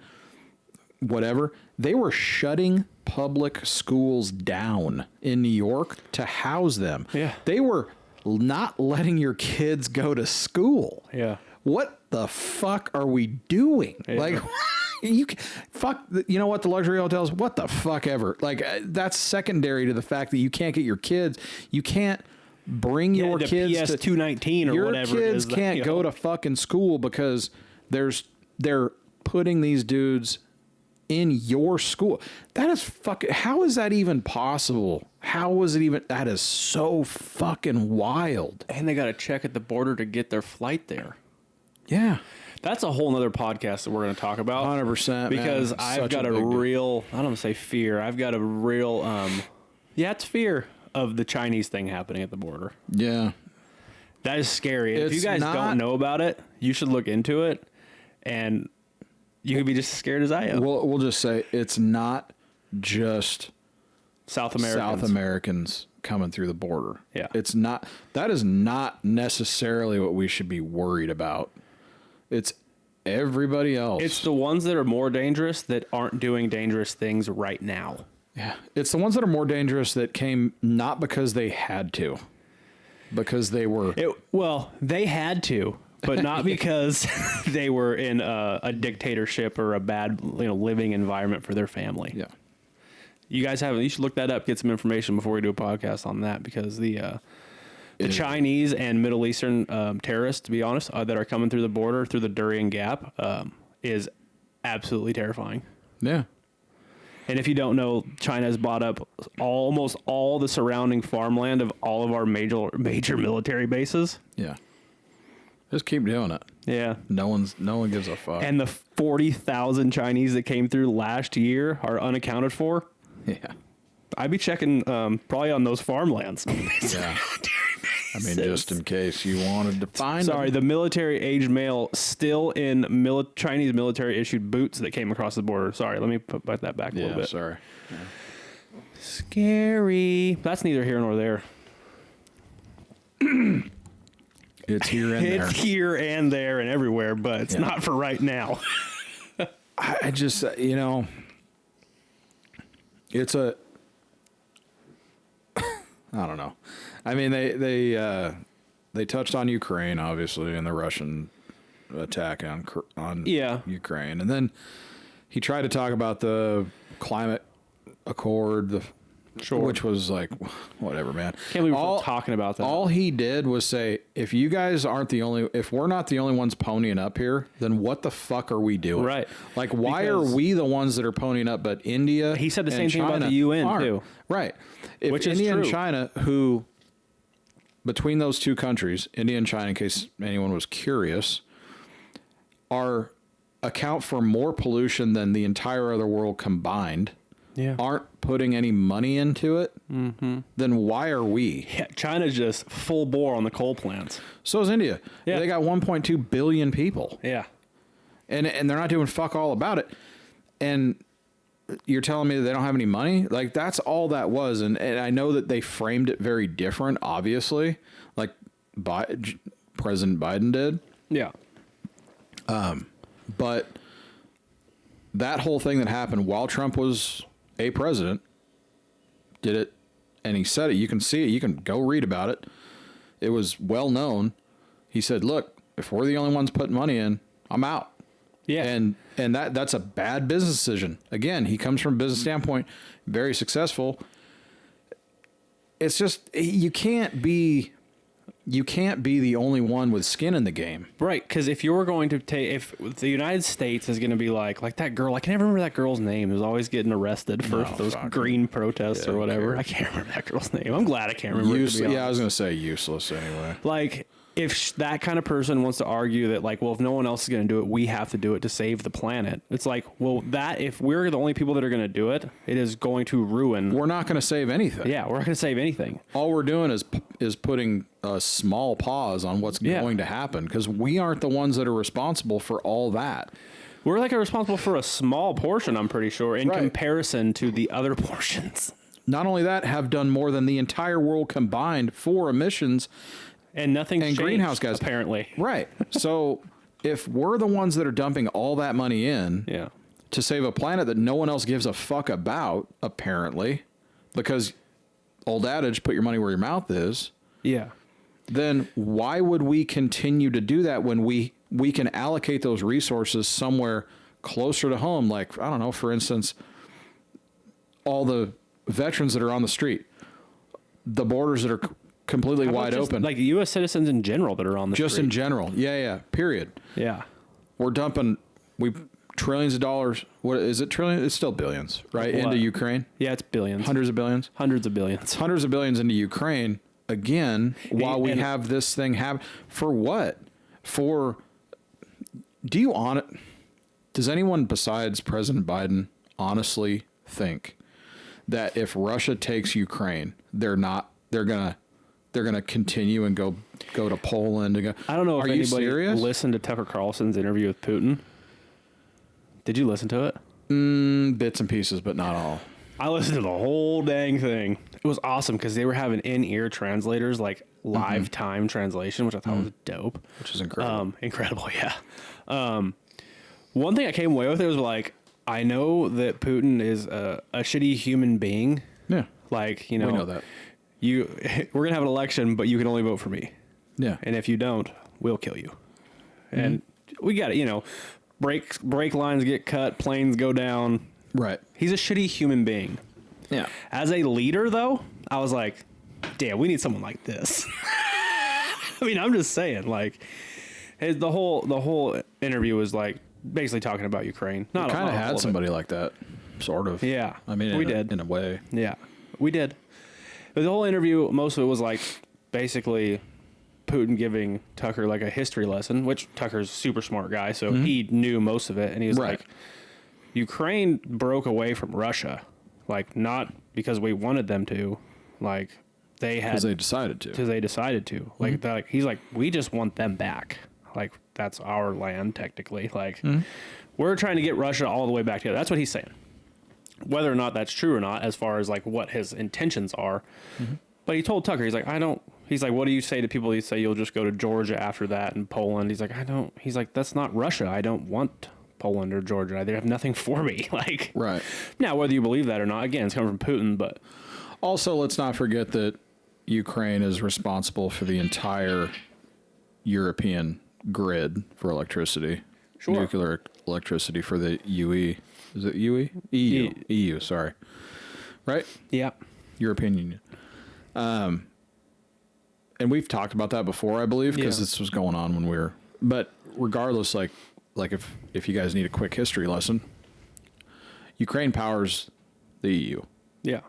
whatever, they were shutting public schools down in New York to house them. Yeah. They were not letting your kids go to school. Yeah. What the fuck are we doing? Yeah. Like, you know what? The luxury hotels, what the fuck ever. Like, that's secondary to the fact that you can't get your kids. You can't bring your the kids PS to 219 or your whatever it kids is. can't you go know. to fucking school because they're putting these dudes in your school. That is fucking, how is that even possible? How was it even, that is so fucking wild. And they got to check at the border to get their flight there. Yeah. That's a whole nother podcast that we're going to talk about. 100%. Because man. I've Such got a big deal. real, I don't want to say fear. I've got a real, it's fear of the Chinese thing happening at the border. Yeah. That is scary. If you It's guys not- don't know about it, you should look into it. And you could be just as scared as I am. We'll just say it's not just South Americans. South Americans coming through the border. Yeah. It's not, that is not necessarily what we should be worried about. It's everybody else. It's the ones that are more dangerous that aren't doing dangerous things right now. Yeah. It's the ones that are more dangerous that came not because they had to, because they were. Well, they had to, but not because they were in a dictatorship or a bad, living environment for their family. Yeah. You guys haven't. You should look that up. Get some information before we do a podcast on that, because the Chinese and Middle Eastern terrorists, to be honest, that are coming through the border through the Darien Gap, is absolutely terrifying. Yeah. And if you don't know, China has bought up almost all the surrounding farmland of all of our major military bases. Yeah. Just keep doing it. Yeah. No one gives a fuck. And the 40,000 Chinese that came through last year are unaccounted for. yeah. I'd be checking probably on those farmlands. Yeah. I mean, just in case you wanted to find Sorry, them. the military-aged male still in Chinese military-issued boots that came across the border. Sorry, let me put that back a little bit. Sorry. Scary. That's neither here nor there. It's here and there. It's here and there and everywhere, but it's not for right now. I just, it's a, I don't know. I mean, they touched on Ukraine, obviously, and the Russian attack on Yeah. Ukraine. And then he tried to talk about the climate accord, the Sure. Which was like, whatever, man. Can't believe we're talking about that. All he did was say, if you guys aren't the only, if we're not the only ones ponying up here, then what the fuck are we doing? Right. Like, why Because are we the ones that are ponying up, but India? He said the and same thing about China the UN, aren't? too. Right. If Which is India and true. China, who, between those two countries, India and China, in case anyone was curious, account for more pollution than the entire other world combined, Yeah. aren't putting any money into it, then why are we? Yeah, China's just full bore on the coal plants. So is India. Yeah. They got 1.2 billion people, Yeah. and they're not doing fuck all about it. And you're telling me that they don't have any money? Like, that's all that was. And I know that they framed it very different, obviously, like President Biden did. Yeah. But that whole thing that happened while Trump was a president, did it, and he said it. You can see it. You can go read about it. It was well known. He said, look, if we're the only ones putting money in, I'm out. Yeah. And that's a bad business decision. Again, he comes from a business standpoint, very successful. It's just, you can't be the only one with skin in the game. Right, because if you're going to take, if the United States is going to be like that girl, I can never remember that girl's name, who's always getting arrested for those green protests or whatever. I can't remember that girl's name. I'm glad I can't remember. It, to be honest. Yeah, I was going to say useless anyway. Like, if that kind of person wants to argue that, like, well, if no one else is going to do it, we have to do it to save the planet. It's like, well, that if we're the only people that are going to do it, it is going to ruin. We're not going to save anything. Yeah, we're not going to save anything. All we're doing is putting a small pause on what's going to happen, because we aren't the ones that are responsible for all that. We're like responsible for a small portion, I'm pretty sure, in Right. comparison to the other portions. Not only that, have done more than the entire world combined for emissions And nothing's and changed, greenhouse gas. apparently. Right. So if we're the ones that are dumping all that money in Yeah. to save a planet that no one else gives a fuck about, apparently, because old adage, put your money where your mouth is, Yeah. then why would we continue to do that when we can allocate those resources somewhere closer to home? Like, I don't know, for instance, all the veterans that are on the street, the borders that are completely How about wide just, open, like U.S. citizens in general that are on the just street? in general. Yeah, period. Yeah. We're dumping trillions of dollars. What is it? Trillion? It's still billions, right? What? Into Ukraine. Yeah, it's billions. Hundreds of billions. Hundreds of billions. Hundreds of billions into Ukraine again, while we and- have this thing happen. For what? For, does anyone besides President Biden honestly think that if Russia takes Ukraine, they're gonna continue and go to Poland and go? I don't know if Are you anybody serious? listened to Tucker Carlson's interview with Putin. Did you listen to it? Bits and pieces, but not all. I listened to the whole dang thing. It was awesome because they were having in-ear translators, like live time translation, which I thought was dope. Which is incredible. Incredible, yeah. One thing I came away with, it was like, I know that Putin is a shitty human being. Yeah. Like, We know that. We're gonna have an election, but you can only vote for me. Yeah. And if you don't, we'll kill you. And we got it, brake lines get cut, planes go down. Right. He's a shitty human being. Yeah. As a leader, though, I was like, damn, we need someone like this. I mean, I'm just saying, like, the whole interview was like basically talking about Ukraine. Not Kind of all had it. somebody like that, sort of. Yeah. I mean, we did. in a way. Yeah, we did. But the whole interview, most of it was like basically Putin giving Tucker like a history lesson, which Tucker's a super smart guy, so he knew most of it. And he was Right. like, Ukraine broke away from Russia, like not because we wanted them to, like they had Because they decided to. because they decided to. Like, he's like, we just want them back. Like that's our land technically. Like we're trying to get Russia all the way back together. That's what he's saying. Whether or not that's true or not, as far as like what his intentions are. But he told Tucker, he's like, he's like, what do you say to people who say you'll just go to Georgia after that and Poland? He's like, he's like, that's not Russia. I don't want Poland or Georgia. They have nothing for me. Like, Right. now, whether you believe that or not, again, it's coming from Putin, but Also, let's not forget that Ukraine is responsible for the entire European grid for electricity. Sure. Nuclear electricity for the UE. Is it UE? EU. EU, sorry. Right? yeah. European Union. And we've talked about that before, I believe, because Yeah. this was going on when we were. But regardless, like if you guys need a quick history lesson, Ukraine powers the EU Yeah.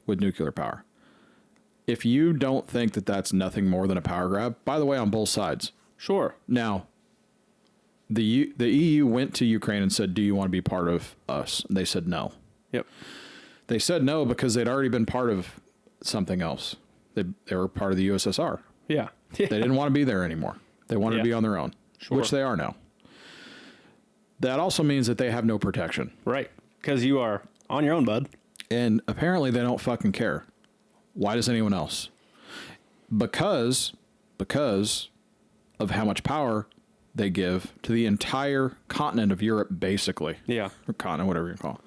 with nuclear power. If you don't think that that's nothing more than a power grab, by the way, on both sides. Sure. Now, the EU went to Ukraine and said, "Do you want to be part of us?" And they said no. Yep. They said no because they'd already been part of something else. They were part of the USSR. Yeah. They didn't want to be there anymore. They wanted to Yeah. be on their own, which they are now. That also means that they have no protection. Right. Because you are on your own, bud. And apparently they don't fucking care. Why does anyone else? Because of how much power they give to the entire continent of Europe, basically. Yeah. Or continent, whatever you call it.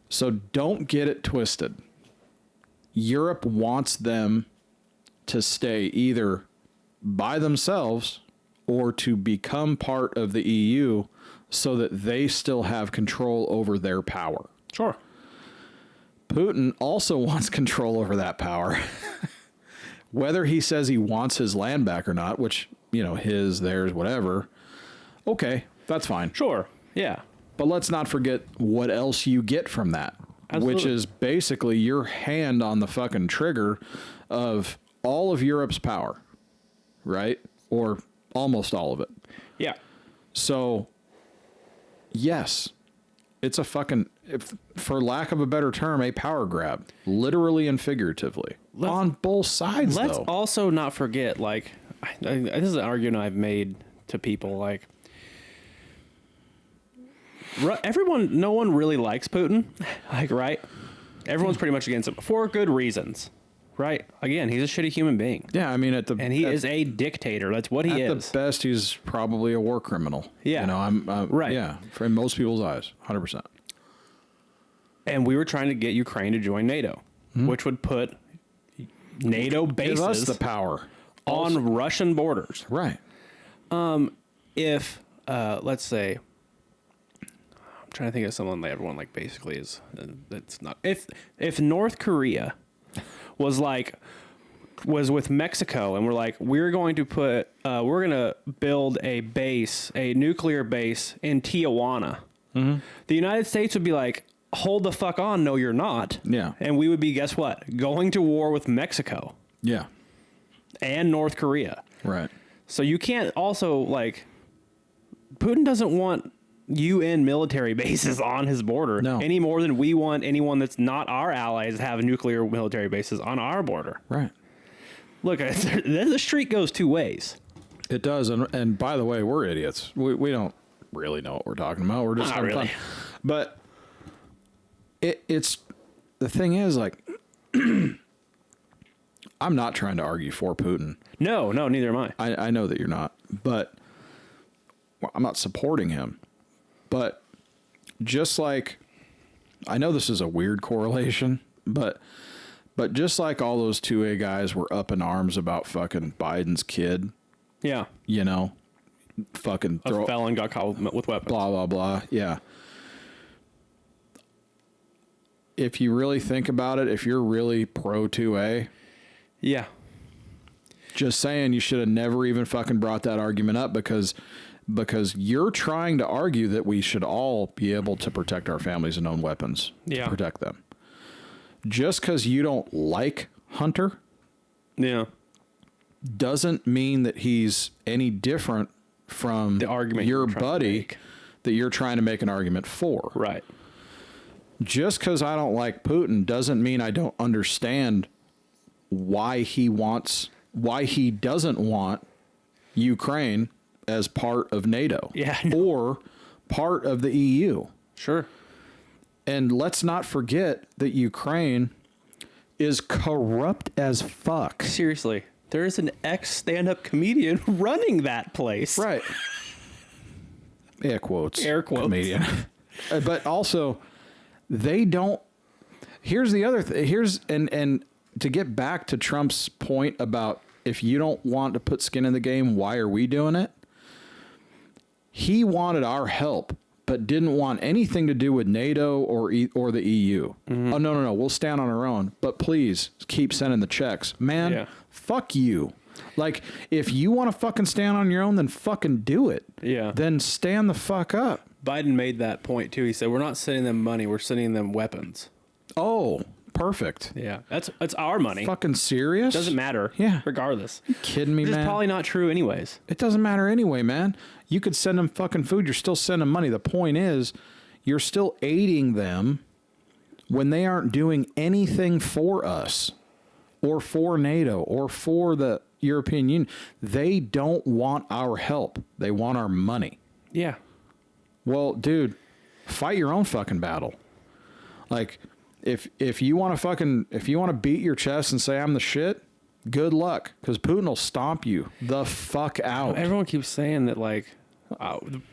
So don't get it twisted. Europe wants them to stay either by themselves or to become part of the EU so that they still have control over their power. Sure. Putin also wants control over that power. Whether he says he wants his land back or not, which, you know, his, theirs, whatever. Okay, that's fine. Sure. Yeah. But let's not forget what else you get from that, Absolutely. which is basically your hand on the fucking trigger of all of Europe's power, right? Or almost all of it. Yeah. So, yes, it's a fucking, for lack of a better term, a power grab, literally and figuratively, on both sides, Let's though. also not forget, like, this is an argument I've made to people, like, no one really likes Putin, like, right? Everyone's pretty much against him for good reasons, right? Again, he's a shitty human being. Yeah, I mean, He is a dictator. That's what he at is. the best, he's probably a war criminal. Yeah. You know, I'm Right. Yeah, for in most people's eyes, 100%. And we were trying to get Ukraine to join NATO, which would put NATO Give us bases the power. on Russian borders. Right. If, let's say, I'm trying to think of someone that everyone like basically is, that's not, if North Korea was with Mexico and we're like, we're going to build a base, a nuclear base in Tijuana. The United States would be like, hold the fuck on. No, you're not. Yeah. And we would be, guess what? Going to war with Mexico Yeah. and North Korea. Right. So you can't also, like, Putin doesn't want UN military bases on his border No. any more than we want anyone that's not our allies to have nuclear military bases on our border. Right. Look, the street goes two ways. It does, and by the way, we're idiots. We don't really know what we're talking about. We're just Not having really. fun. But it's the thing is, like, I'm not trying to argue for Putin. No, neither am I. I know that you're not, but I'm not supporting him. But just like, I know this is a weird correlation, but just like all those 2A guys were up in arms about fucking Biden's kid, Yeah. you know, fucking A throw, felon got caught with weapons. blah, blah, blah. Yeah. If you really think about it, if you're really pro 2A, Yeah. just saying you should have never even fucking brought that argument up because you're trying to argue that we should all be able to protect our families and own weapons Yeah. to protect them. Just because you don't like Hunter Yeah. doesn't mean that he's any different from The argument your you're trying to buddy make. that you're trying to make an argument for. Right. Just because I don't like Putin doesn't mean I don't understand why he doesn't want Ukraine as part of NATO. Yeah, I know. Or part of the EU. Sure. And let's not forget that Ukraine is corrupt as fuck. Seriously. There is an ex-stand-up comedian running that place. Right. Air quotes. Air quotes. Comedian. But also, they don't. Here's the other thing. And to get back to Trump's point about if you don't want to put skin in the game, why are we doing it? He wanted our help but didn't want anything to do with NATO or the EU. Oh, no. We'll stand on our own, but please keep sending the checks. Man, fuck you. Like, if you want to fucking stand on your own, then fucking do it. Yeah. Then stand the fuck up. Biden made that point too. He said, we're not sending them money, we're sending them weapons. Oh, perfect. Yeah. That's our money. Fucking serious? Doesn't matter. Yeah. Regardless. You kidding me, This man? is probably not true anyways. It doesn't matter anyway, man. You could send them fucking food. You're still sending money. The point is, you're still aiding them when they aren't doing anything for us or for NATO or for the European Union. They don't want our help. They want our money. Yeah. Well, dude, fight your own fucking battle. Like, if you want to beat your chest and say I'm the shit, good luck, because Putin will stomp you the fuck out. Everyone keeps saying that, like,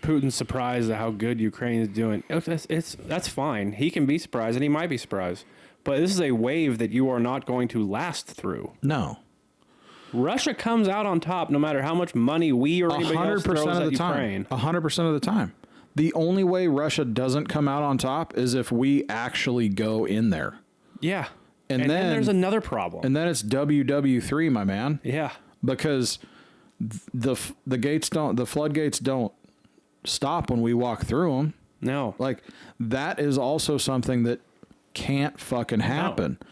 Putin's surprised at how good Ukraine is doing. That's fine. He can be surprised, and he might be surprised. But this is a wave that you are not going to last through. No. Russia comes out on top no matter how much money we or anybody else throws at Ukraine. 100% of the time. The only way Russia doesn't come out on top is if we actually go in there. Yeah. And then there's another problem. And then it's WW3, my man. Yeah. Because the floodgates don't stop when we walk through them. No. Like, that is also something that can't fucking happen. No.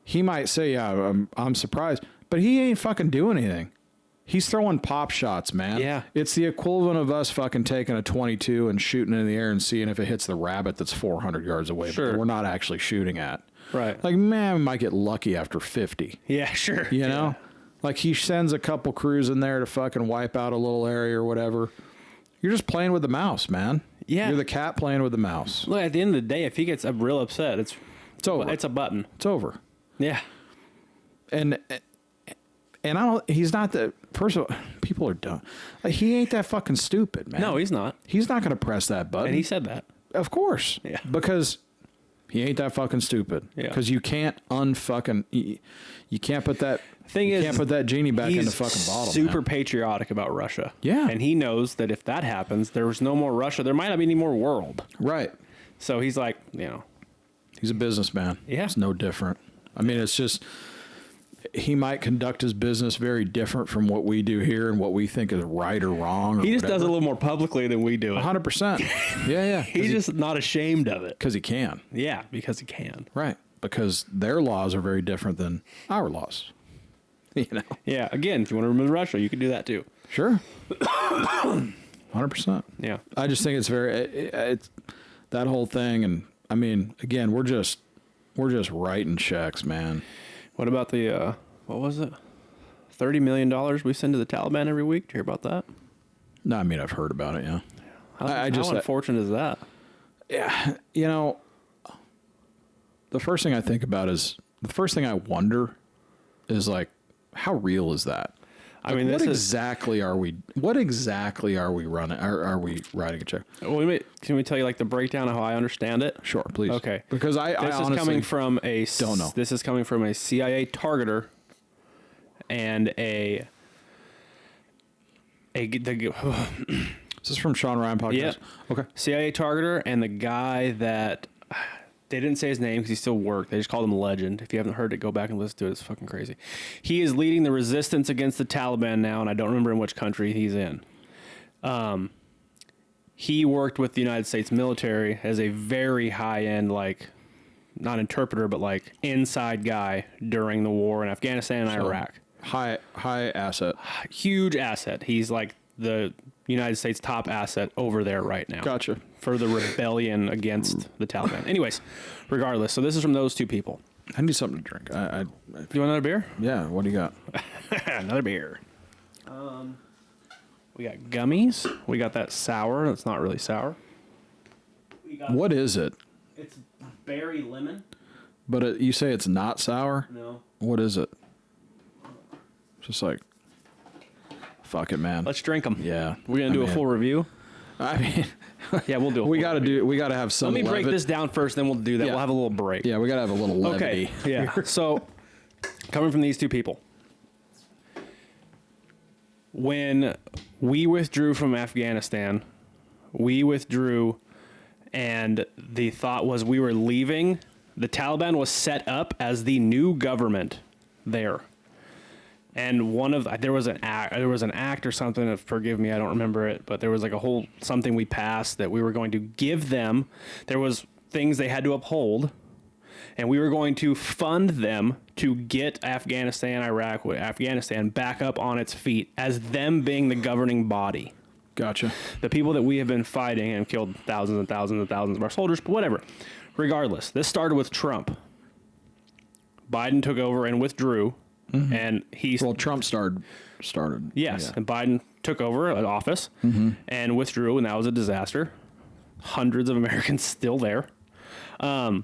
He might say, yeah, I'm surprised, but he ain't fucking doing anything. He's throwing pop shots, man. Yeah. It's the equivalent of us fucking taking a 22 and shooting it in the air and seeing if it hits the rabbit that's 400 yards away, sure. but we're not actually shooting at. Right. Like, man, we might get lucky after 50. Yeah, sure. You know? Like, he sends a couple crews in there to fucking wipe out a little area or whatever. You're just playing with the mouse, man. Yeah. You're the cat playing with the mouse. Look, at the end of the day, if he gets real upset, it's over. It's a button. It's over. Yeah. And I don't, he's not the, first of all, people are dumb. Like, he ain't that fucking stupid, man. No, he's not. He's not going to press that button. And he said that. Of course. Yeah. Because he ain't that fucking stupid. Yeah. Because you can't you can't put that, can't put that genie back in the fucking bottle. Super patriotic about Russia. Yeah. And he knows that if that happens, there's no more Russia. There might not be any more world. Right. So he's like, you know. He's a businessman. Yeah. It's no different. I mean, it's just, he might conduct his business very different from what we do here and what we think is right or wrong. Or he just does it a little more publicly than we do it. 100%. Yeah. He's just not ashamed of it. Because he can. Yeah, because he can. Right. Because their laws are very different than our laws. You know? Yeah. Again, if you want to remove Russia, you can do that too. Sure. 100%. Yeah. I just think it's it's that whole thing. And I mean, again, we're just writing checks, man. What about the, what was it? $30 million we send to the Taliban every week? Did you hear about that? No, I mean, I've heard about it, yeah. How unfortunate is that? Yeah. You know, the first thing I wonder is, like, how real is that? I mean, what exactly are we running? Are we writing a check? Well, can we tell you, like, the breakdown of how I understand it? Sure, please. Okay. Because I honestly coming from don't know. This is coming from a CIA targeter and Is this from Sean Ryan podcast? Yeah. Okay. CIA targeter and the guy that they didn't say his name because he still worked. They just called him Legend. If you haven't heard it, go back and listen to it. It's fucking crazy. He is leading the resistance against the Taliban now, and I don't remember in which country he's in. He worked with the United States military as a very high-end, like, not interpreter, but like inside guy during the war in Afghanistan and Iraq. High asset. Huge asset. He's like the United States top asset over there right now. Gotcha. For the rebellion against the Taliban. Anyways, regardless, so this is from those two people. I need something to drink. You want another beer? Yeah, what do you got? Another beer. We got gummies. We got that sour. That's not really sour. What is it? It's berry lemon. But you say it's not sour? No. What is it? Just like, fuck it, man. Let's drink them. Yeah. We're going to do a full review. I mean, yeah, we'll do it. We got to have some. Let me break this down first, then we'll do that. Yeah. We'll have a little break. Yeah, we got to have a little levity. Okay. Yeah. So, coming from these two people, when we withdrew from Afghanistan, we withdrew, and the thought was we were leaving. The Taliban was set up as the new government there. And there was an act or something, forgive me, I don't remember it, but there was like a whole something we passed that we were going to give them. There was things they had to uphold, and we were going to fund them to get Afghanistan back up on its feet as them being the governing body. Gotcha. The people that we have been fighting and killed thousands and thousands and thousands of our soldiers, but whatever. Regardless, this started with Trump. Biden took over and withdrew. And Trump started. Yes, and Biden took over an office and withdrew, and that was a disaster. Hundreds of Americans still there. Hundreds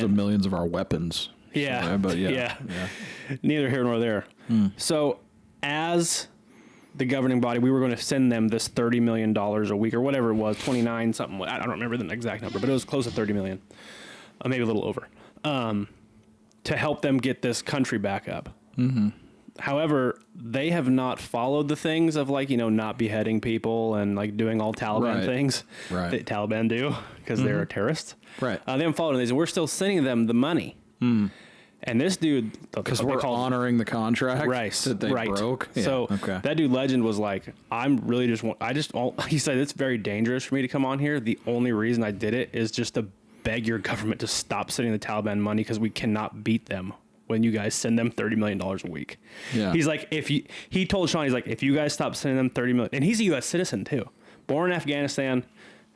of millions of our weapons. Yeah, so, but yeah. Neither here nor there. So, as the governing body, we were going to send them this $30 million a week or whatever it was, 29 something. I don't remember the exact number, but it was close to 30 million, maybe a little over. To help them get this country back up. However, they have not followed the things of not beheading people and like doing all Taliban things that Taliban do because they're terrorists. Right. They haven't followed these, and we're still sending them the money. And this dude, because we're honoring the contract that they broke. Yeah, so that dude Legend was like, he said it's very dangerous for me to come on here. The only reason I did it is just to beg your government to stop sending the Taliban money because we cannot beat them when you guys send them $30 million a week. Yeah. He's like, he told Sean, he's like, if you guys stop sending them $30 million, and he's a U.S. citizen too, born in Afghanistan,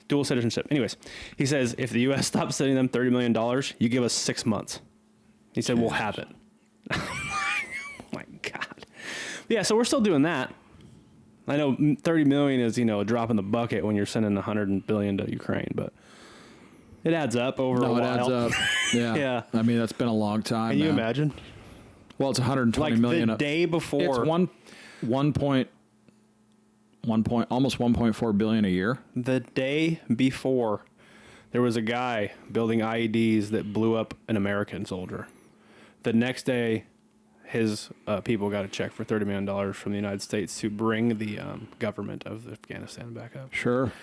dual citizenship. Anyways, he says, if the U.S. stops sending them $30 million, you give us 6 months. He said, we'll have it. Oh my God. Yeah. So we're still doing that. I know 30 million is, a drop in the bucket when you're sending 100 billion to Ukraine, but it adds up over a while. It adds up. Yeah. Yeah. I mean, that's been a long time. Can you imagine? Well, it's 120 million. The day before. It's almost 1.4 billion a year. The day before, there was a guy building IEDs that blew up an American soldier. The next day, his people got a check for $30 million from the United States to bring the government of Afghanistan back up. Sure.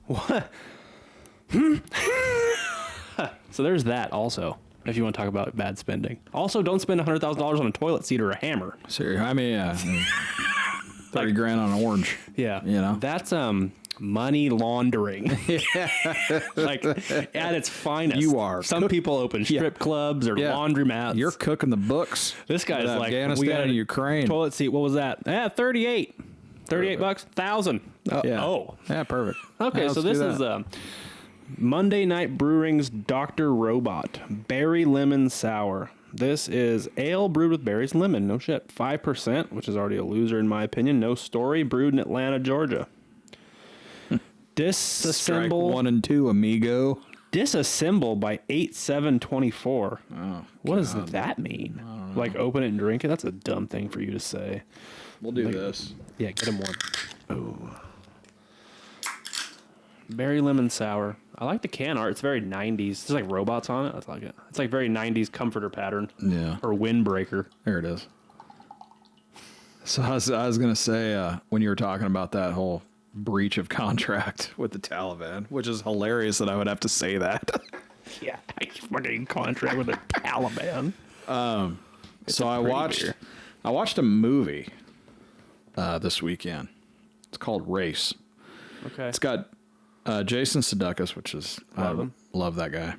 What? So there's that also, if you want to talk about bad spending. Also, don't spend $100,000 on a toilet seat or a hammer. Seriously, I mean, yeah. 30 grand on an orange. Yeah. That's money laundering. Like at its finest. You are. Some people open strip clubs or laundromats. You're cooking the books. This guy's like, Afghanistan and Ukraine. Toilet seat, what was that? Yeah, 38. 38 bucks? 1,000. Yeah, perfect. Okay, so this is Monday Night Brewing's Dr. Robot Berry Lemon Sour. This is ale brewed with berries and lemon. No shit. 5%, which is already a loser in my opinion. No story. Brewed in Atlanta, Georgia. Disassemble. Strike 1 and 2, amigo. Disassemble by 8/7/24. Oh, what does that mean? Like open it and drink it? That's a dumb thing for you to say. We'll do this. Yeah, get him one. Oh. Berry lemon sour. I like the can art. It's very 90s. There's like robots on it. I like it. It's like very 90s comforter pattern. Yeah. Or windbreaker. There it is. So I was going to say, when you were talking about that whole breach of contract with the Taliban, which is hilarious that I would have to say that. Yeah, I fucking contract with the Taliban. So I watched a movie this weekend. It's called Race. Okay. It's got Jason Sudeikis, which is love that guy.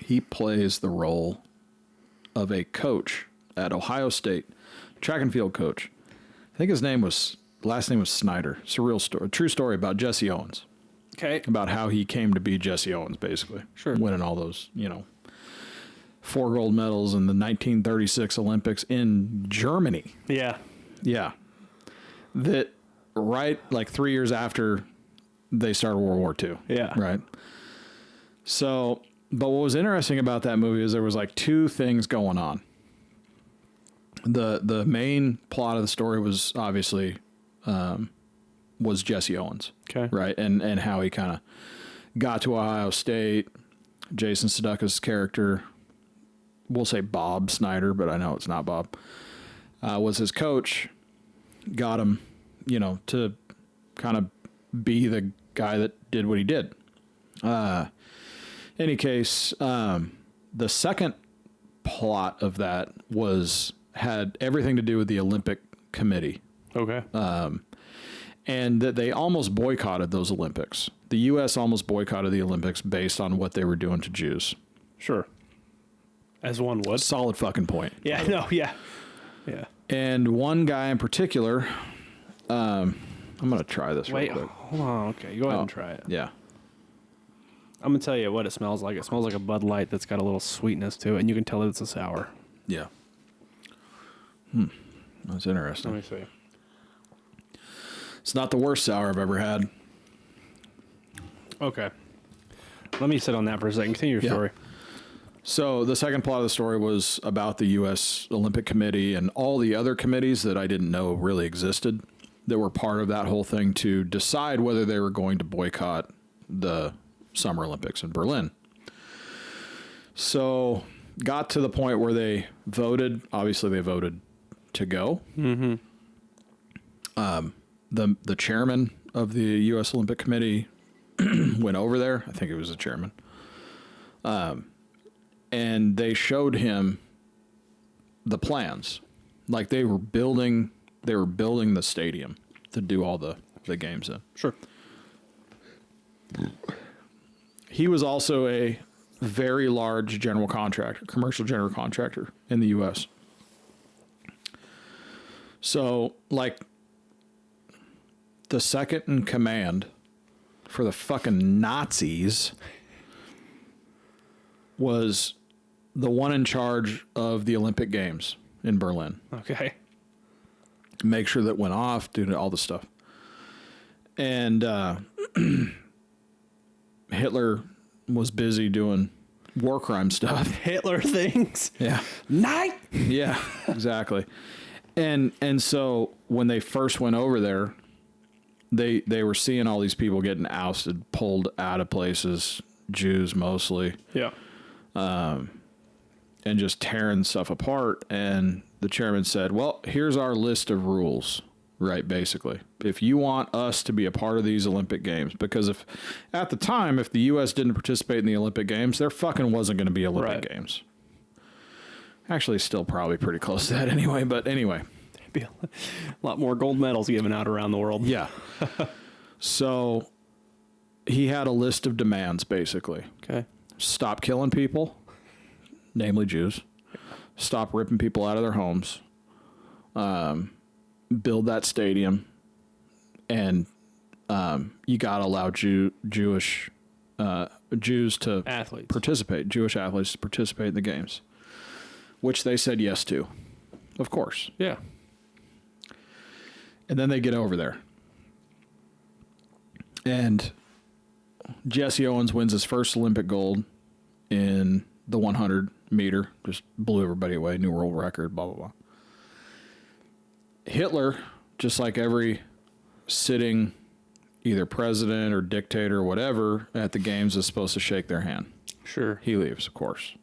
He plays the role of a coach at Ohio State, track and field coach. I think his last name was Snyder. It's a real story, true story about Jesse Owens. Okay. About how he came to be Jesse Owens, basically. Sure. Winning all those, 4 gold medals in the 1936 Olympics in Germany. Yeah. Yeah. That like 3 years after they started World War II. Yeah. Right. So, but what was interesting about that movie is there was like 2 things going on. The main plot of the story was obviously was Jesse Owens. Okay. Right. And how he kind of got to Ohio State. Jason Sudeikis' character, we'll say Bob Snyder, but I know it's not Bob, was his coach, got him, to kind of be the guy that did what he did. Any case, the second plot of that had everything to do with the Olympic Committee. Okay. And that they almost boycotted those Olympics. The U.S. almost boycotted the Olympics based on what they were doing to Jews. Sure. As one would. Solid fucking point. Yeah, no, yeah. Yeah. And one guy in particular, I'm going to try this real quick. Hold on. Okay, go ahead and try it. Yeah. I'm going to tell you what it smells like. It smells like a Bud Light that's got a little sweetness to it, and you can tell that it's a sour. Yeah. That's interesting. Let me see. It's not the worst sour I've ever had. Okay. Let me sit on that for a second. Continue your story. So the second plot of the story was about the U.S. Olympic Committee and all the other committees that I didn't know really existed that were part of that whole thing to decide whether they were going to boycott the Summer Olympics in Berlin. So got to the point where they voted. Obviously, they voted to go. Mm-hmm. The chairman of the U.S. Olympic Committee went over there. I think it was the chairman. And they showed him the plans. Like they were building the stadium to do all the games in. Sure. He was also a very large commercial general contractor in the U.S. So, like, the second in command for the fucking Nazis was the one in charge of the Olympic Games in Berlin. Okay. Make sure that went off, do all the stuff. And Hitler was busy doing war crime stuff. Hitler things. Yeah. Night. Yeah, exactly. And so when they first went over there, they were seeing all these people getting ousted, pulled out of places, Jews mostly. Yeah. And just tearing stuff apart. And the chairman said, well, here's our list of rules, right? Basically, if you want us to be a part of these Olympic Games, because at the time, if the U.S. didn't participate in the Olympic Games, there fucking wasn't going to be Olympic Games. Actually, still probably pretty close to that anyway. But anyway. Be a lot more gold medals given out around the world. Yeah. So he had a list of demands, basically. Okay. Stop killing people, namely Jews. Stop ripping people out of their homes. Build that stadium. And you got to allow Jews to participate, Jewish athletes to participate in the games, which they said yes to, of course. Yeah. And then they get over there. And Jesse Owens wins his first Olympic gold in the 100 meter. Just blew everybody away. New world record, blah, blah, blah. Hitler, just like every sitting either president or dictator or whatever at the games, is supposed to shake their hand. Sure. He leaves, of course.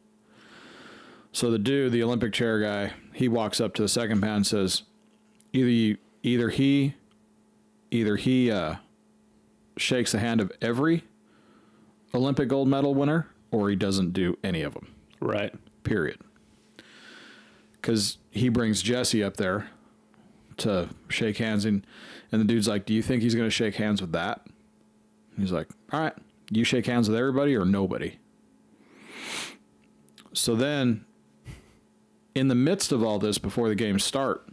So the Olympic chair guy, he walks up to the second man and says, either he shakes the hand of every Olympic gold medal winner, or he doesn't do any of them. Right. Period. Because he brings Jesse up there to shake hands, and the dude's like, do you think he's going to shake hands with that? He's like, all right, you shake hands with everybody or nobody. So then, in the midst of all this, before the games start,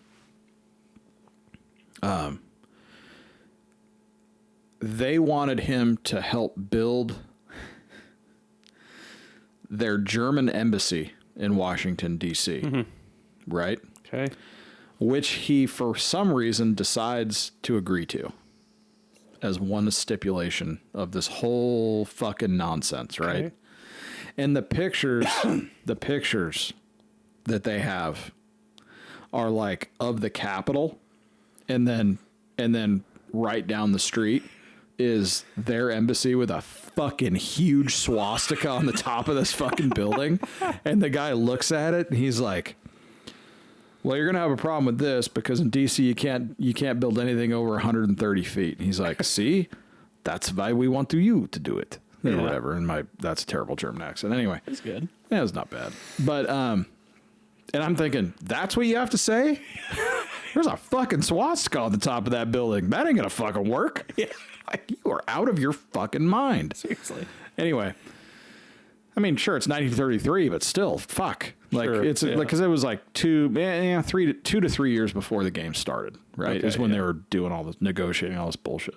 they wanted him to help build their German embassy in Washington, D.C., right? Okay. Which he, for some reason, decides to agree to as one stipulation of this whole fucking nonsense, right? Okay. And the pictures that they have are like of the Capitol, and then right down the street is their embassy with a fucking huge swastika on the top of this fucking building. And the guy looks at it and he's like, well, you're going to have a problem with this because in DC you can't build anything over 130 feet. And he's like, see, That's why we want you to do it. Or Yeah. whatever. And that's a terrible German accent. Anyway. It's good. Yeah, it's not bad. But, and I'm thinking, that's what you have to say? There's a fucking swastika on the top of that building. That ain't gonna fucking work. Yeah. Like, you are out of your fucking mind. Seriously. Anyway. I mean, sure, it's 1933, but still, fuck. Like, Sure, it's like, because it was like 2 to 3 years before the game started, right? Okay, Is when yeah. they were doing all this, negotiating all this bullshit.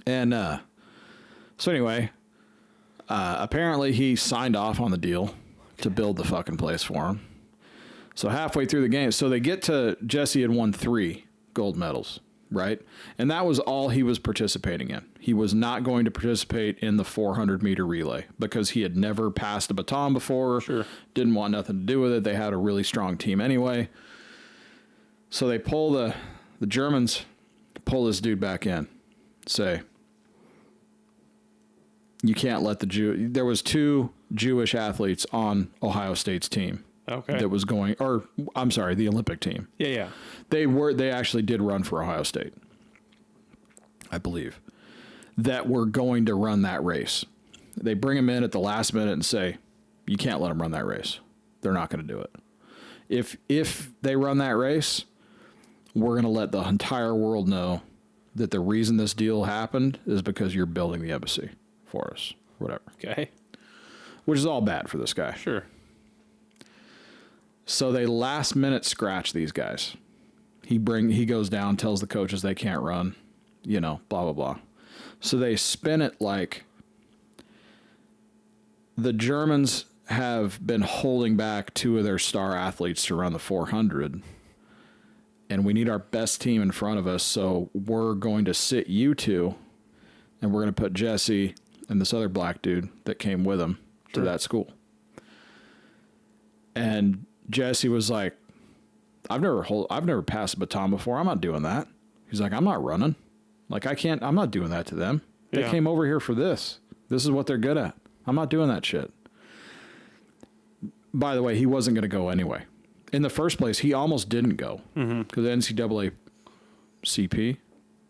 And so anyway, apparently he signed off on the deal to build the fucking place for him. So halfway through the game, so they get to Jesse had won 3 gold medals, right? And that was all he was participating in. He was not going to participate in the 400-meter relay because he had never passed a baton before. Sure. Didn't want nothing to do with it. They had a really strong team anyway. So they pull the Germans pull this dude back in. Say, you can't let there was 2 Jewish athletes on Ohio State's team. Okay. That was going, or I'm sorry, the Olympic team. Yeah. They actually did run for Ohio State, I believe, that were going to run that race. They bring them in at the last minute and say, you can't let them run that race. They're not going to do it. If they run that race, we're going to let the entire world know that the reason this deal happened is because you're building the embassy for us, whatever. Okay. Which is all bad for this guy. Sure. So they last minute scratch these guys. He goes down, tells the coaches they can't run, blah, blah, blah. So they spin it like the Germans have been holding back 2 of their star athletes to run the 400, and we need our best team in front of us, so we're going to sit you 2, and we're going to put Jesse and this other black dude that came with him to that school. And Jesse was like, I've never passed a baton before. I'm not doing that. He's like, I'm not running. Like, I'm not doing that to them. They Yeah. came over here for this. This is what they're good at. I'm not doing that shit. By the way, he wasn't going to go anyway. In the first place, he almost didn't go because the NCAA CP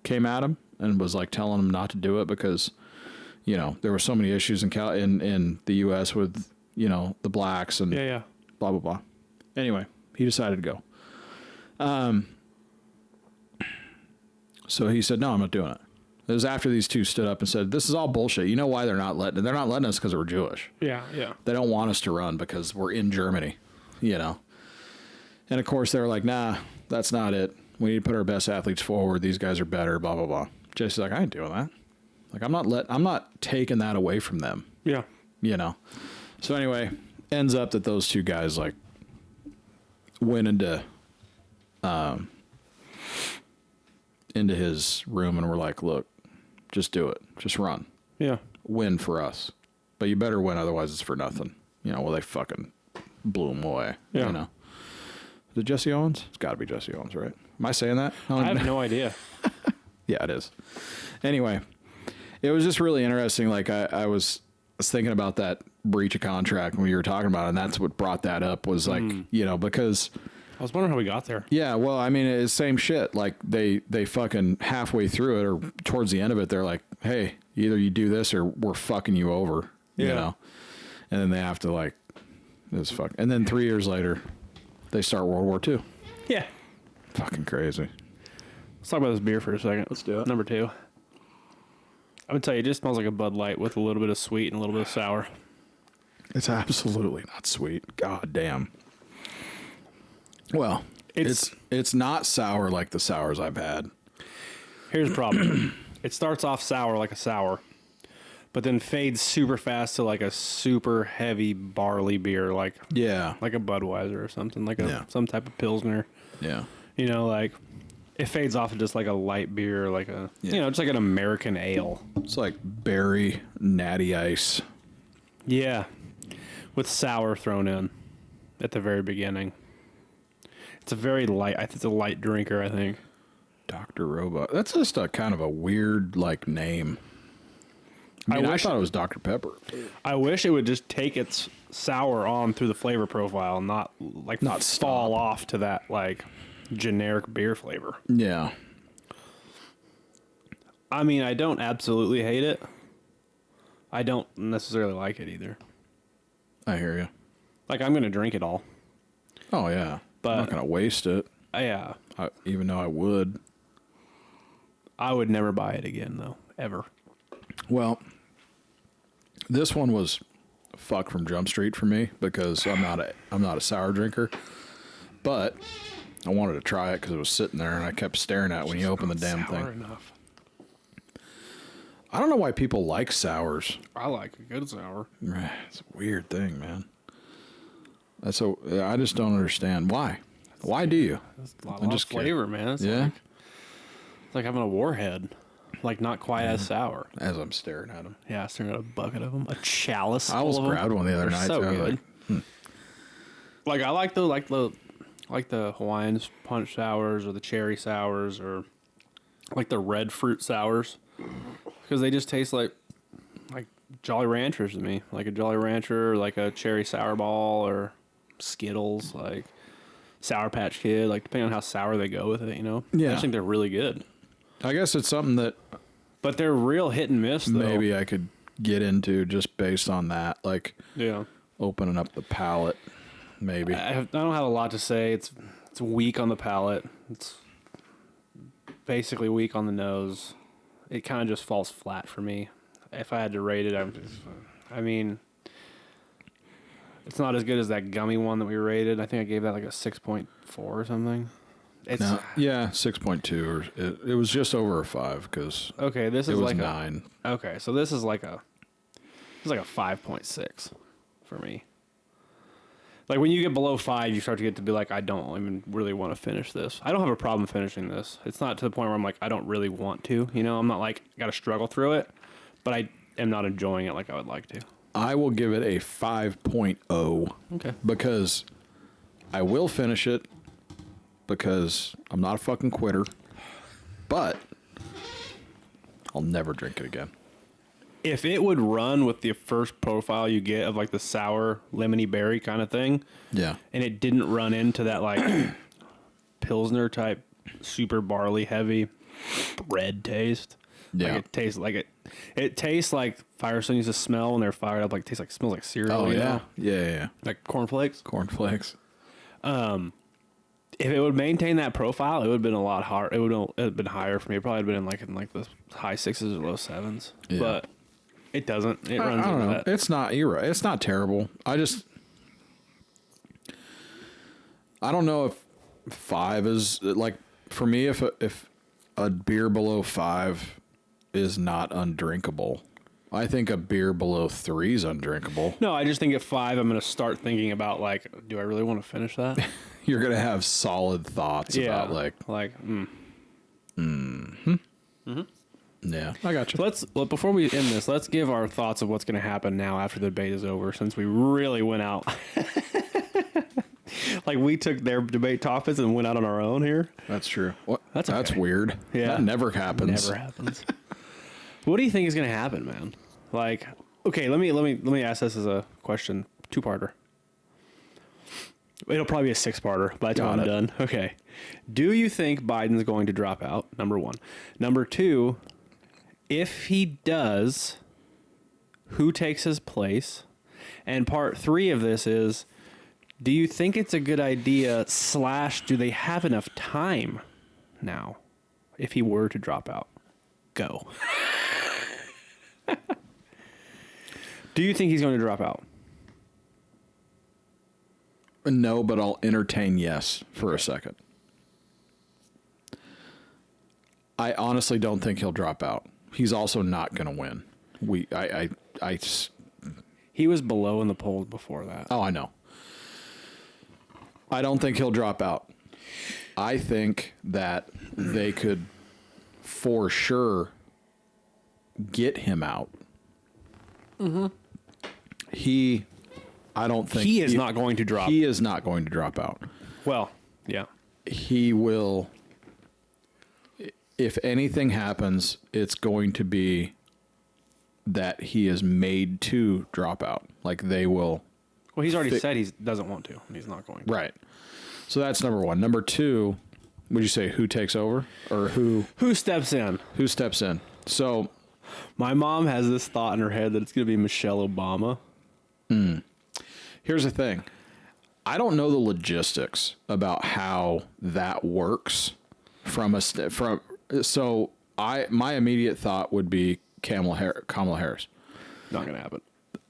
came at him and was like telling him not to do it because, there were so many issues in the U.S. with, the blacks and Yeah. blah, blah, blah. Anyway, he decided to go. So he said, no, I'm not doing it. It was after these 2 stood up and said, this is all bullshit. You know why they're not letting us because we're Jewish. Yeah. They don't want us to run because we're in Germany, And of course they were like, nah, that's not it. We need to put our best athletes forward. These guys are better, blah, blah, blah. Jesse's like, I ain't doing that. Like, I'm not taking that away from them, Yeah. So anyway, ends up that those 2 guys like went into his room and were like, look, just do it. Just run. Yeah. Win for us. But you better win, otherwise it's for nothing. Well, they fucking blew him away. Yeah. Is it Jesse Owens? It's got to be Jesse Owens, right? Am I saying that? I have no idea. Yeah, it is. Anyway, it was just really interesting. Like, I was thinking about that breach of contract when we were talking about it, and that's what brought that up was like, because... I was wondering how we got there. Yeah, well, I mean, it's same shit. Like, they fucking halfway through it or towards the end of it, they're like, hey, either you do this or we're fucking you over, Yeah. And then they have to, like, this fuck. And then 3 years later, they start World War II. Yeah. Fucking crazy. Let's talk about this beer for a second. Let's do it. Number 2. I would tell you, it just smells like a Bud Light with a little bit of sweet and a little bit of sour. It's absolutely not sweet. God damn. Well, it's not sour like the sours I've had. Here's the problem. It starts off sour like a sour, but then fades super fast to like a super heavy barley beer, like Yeah. a Budweiser or something, like Yeah. some type of Pilsner. Yeah. Like it fades off to just like a light beer, like a Yeah. just like an American ale. It's like berry natty ice. Yeah, with sour thrown in at the very beginning. It's a very light. I think it's a light drinker. I think. Dr. Robot. That's just a kind of a weird, like, name. I mean, I wish- thought it was Dr. Pepper. I wish it would just take its sour on through the flavor profile, and not fall off to that like generic beer flavor. Yeah. I mean, I don't absolutely hate it. I don't necessarily like it either. I hear you. Like, I'm going to drink it all. Oh yeah, But- I'm not gonna waste it. Yeah. Even though I would. I would never buy it again, though. Ever. Well, this one was fuck from Jump Street for me because I'm not a sour drinker, but I wanted to try it because it was sitting there and I kept staring at it when you open the damn Sour thing. enough. I don't know why people like sours. I like a good sour. It's a weird thing, man. I just don't understand why. Why do you? It's a lot I'm of just kidding. flavor, man. It's Yeah, it's like having a warhead. Like, not quite as sour. as I'm staring at them. Yeah, staring at a bucket of them. A chalice. I almost full of 'em. grabbed one the other They're night. so too. I was good. like, Like, I like the Hawaiian punch sours or the cherry sours or like the red fruit sours because they just taste like Jolly Ranchers to me, like a Jolly Rancher, or like a cherry sour ball or Skittles, like Sour Patch Kid, like depending on how sour they go with it, you know. I Yeah. just think they're really good, I guess it's something that but they're real hit and miss. Though. maybe I could get into just based on that, like Yeah. opening up the palate. Maybe. I don't have a lot to say. It's weak on the palate. It's basically weak on the nose. It kind of just falls flat for me. If I had to rate it, I mean, it's not as good as that gummy one that we rated. I think I gave that like a 6.4 or something. It's No, yeah, 6.2 or it was just over a 5 because okay. This it is was like 9. okay. So this is like a 5.6 for me. Like when you get below 5, you start to get to be like, I don't even really want to finish this. I don't have a problem finishing this. It's not to the point where I'm like, I don't really want to. You know, I'm not like got to struggle through it, but I am not enjoying it like I would like to. I will give it a 5.0 Okay. because I will finish it because I'm not a fucking quitter, but I'll never drink it again. If it would run with the first profile you get of like the sour lemony berry kind of thing, Yeah. and it didn't run into that like Pilsner type super barley heavy bread taste. Yeah. Like it tastes like it tastes like Firestone used to smell when they're fired up. Like it tastes like smells like cereal. Oh, you yeah. know? Yeah. Like cornflakes. Cornflakes. If it would maintain that profile, it would have been a lot hard. It would have been higher for me. It probably would have been in like the high 6s or low 7s. Yeah. But it doesn't. It I runs don't into know. that. It's not It's not terrible. I don't know if 5 is like for me. If a beer below 5 is not undrinkable, I think a beer below 3 is undrinkable. No, I just think at 5, I'm going to start thinking about like, do I really want to finish that? You're gonna have solid thoughts about like yeah. I got you. Well, before we end this, let's give our thoughts of what's going to happen now after the debate is over, since we really went out. Like we took their debate topics and went out on our own here. That's true. What? That's That's okay. weird. Yeah. That never happens. Never happens. What do you think is going to happen, man? Like, okay, let me ask this as a question, 2-parter. It'll probably be a 6-parter by the time I'm done. Okay. Do you think Biden's going to drop out? Number 1. Number 2, if he does, who takes his place? And part 3 of this is, do you think it's a good idea / do they have enough time now if he were to drop out? Go. Do you think he's going to drop out? No, but I'll entertain yes for a second. I honestly don't think he'll drop out. He's also not going to win. He was below in the polls before that. Oh, I know. I don't think he'll drop out. I think that they could for sure get him out. Mm-hmm. I don't think He is not going to drop. He is not going to drop out. Well, yeah. He will. If anything happens, it's going to be that he is made to drop out. Like they will. Well, he's already said he doesn't want to. And he's not going to. Right. So that's number 1. Number 2, would you say who takes over or who Who steps in? steps in? So My mom has this thought in her head that it's going to be Michelle Obama. here's the thing. I don't know the logistics about how that works my immediate thought would be Kamala Harris. Not going to happen.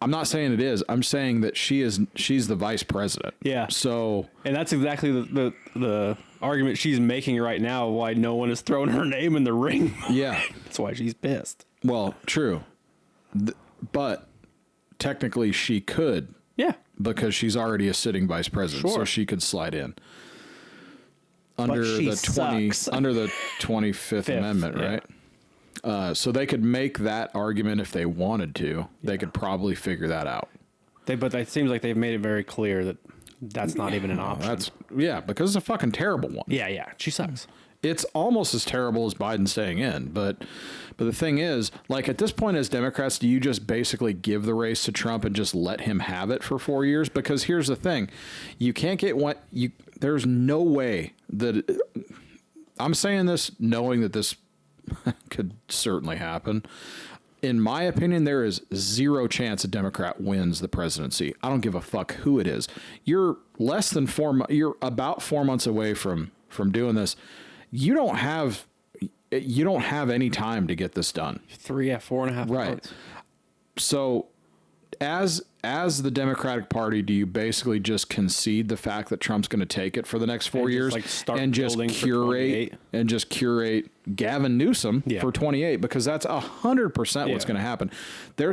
I'm not saying it is. I'm saying that she's the vice president. Yeah. So, And that's exactly the argument she's making right now, why no one has thrown her name in the ring. yeah. That's why she's pissed. Well, true. But technically she could, Yeah. because she's already a sitting vice president, so Sure. she could slide in under she the sucks. under the 25th Amendment, yeah. right? So they could make that argument if they wanted to. They could probably figure that out. But it seems like they've made it very clear that that's not even an option. Because it's a fucking terrible one. Yeah. She sucks. It's almost as terrible as Biden staying in, but the thing is, like, at this point as Democrats, do you just basically give the race to Trump and just let him have it for 4 years? Because here's the thing, you can't get there's no way that I'm saying this knowing that this could certainly happen. In my opinion, there is zero chance a Democrat wins the presidency. I don't give a fuck who it is. You're you're about 4 months away from doing this. You don't have any time to get this done. 4.5 Right. months. So as the Democratic Party, do you basically just concede the fact that Trump's going to take it for the next 4 And just, years like, start and just building for curate 28? Gavin Newsom Yeah. for 28? Because that's 100% what's Yeah. going to happen. There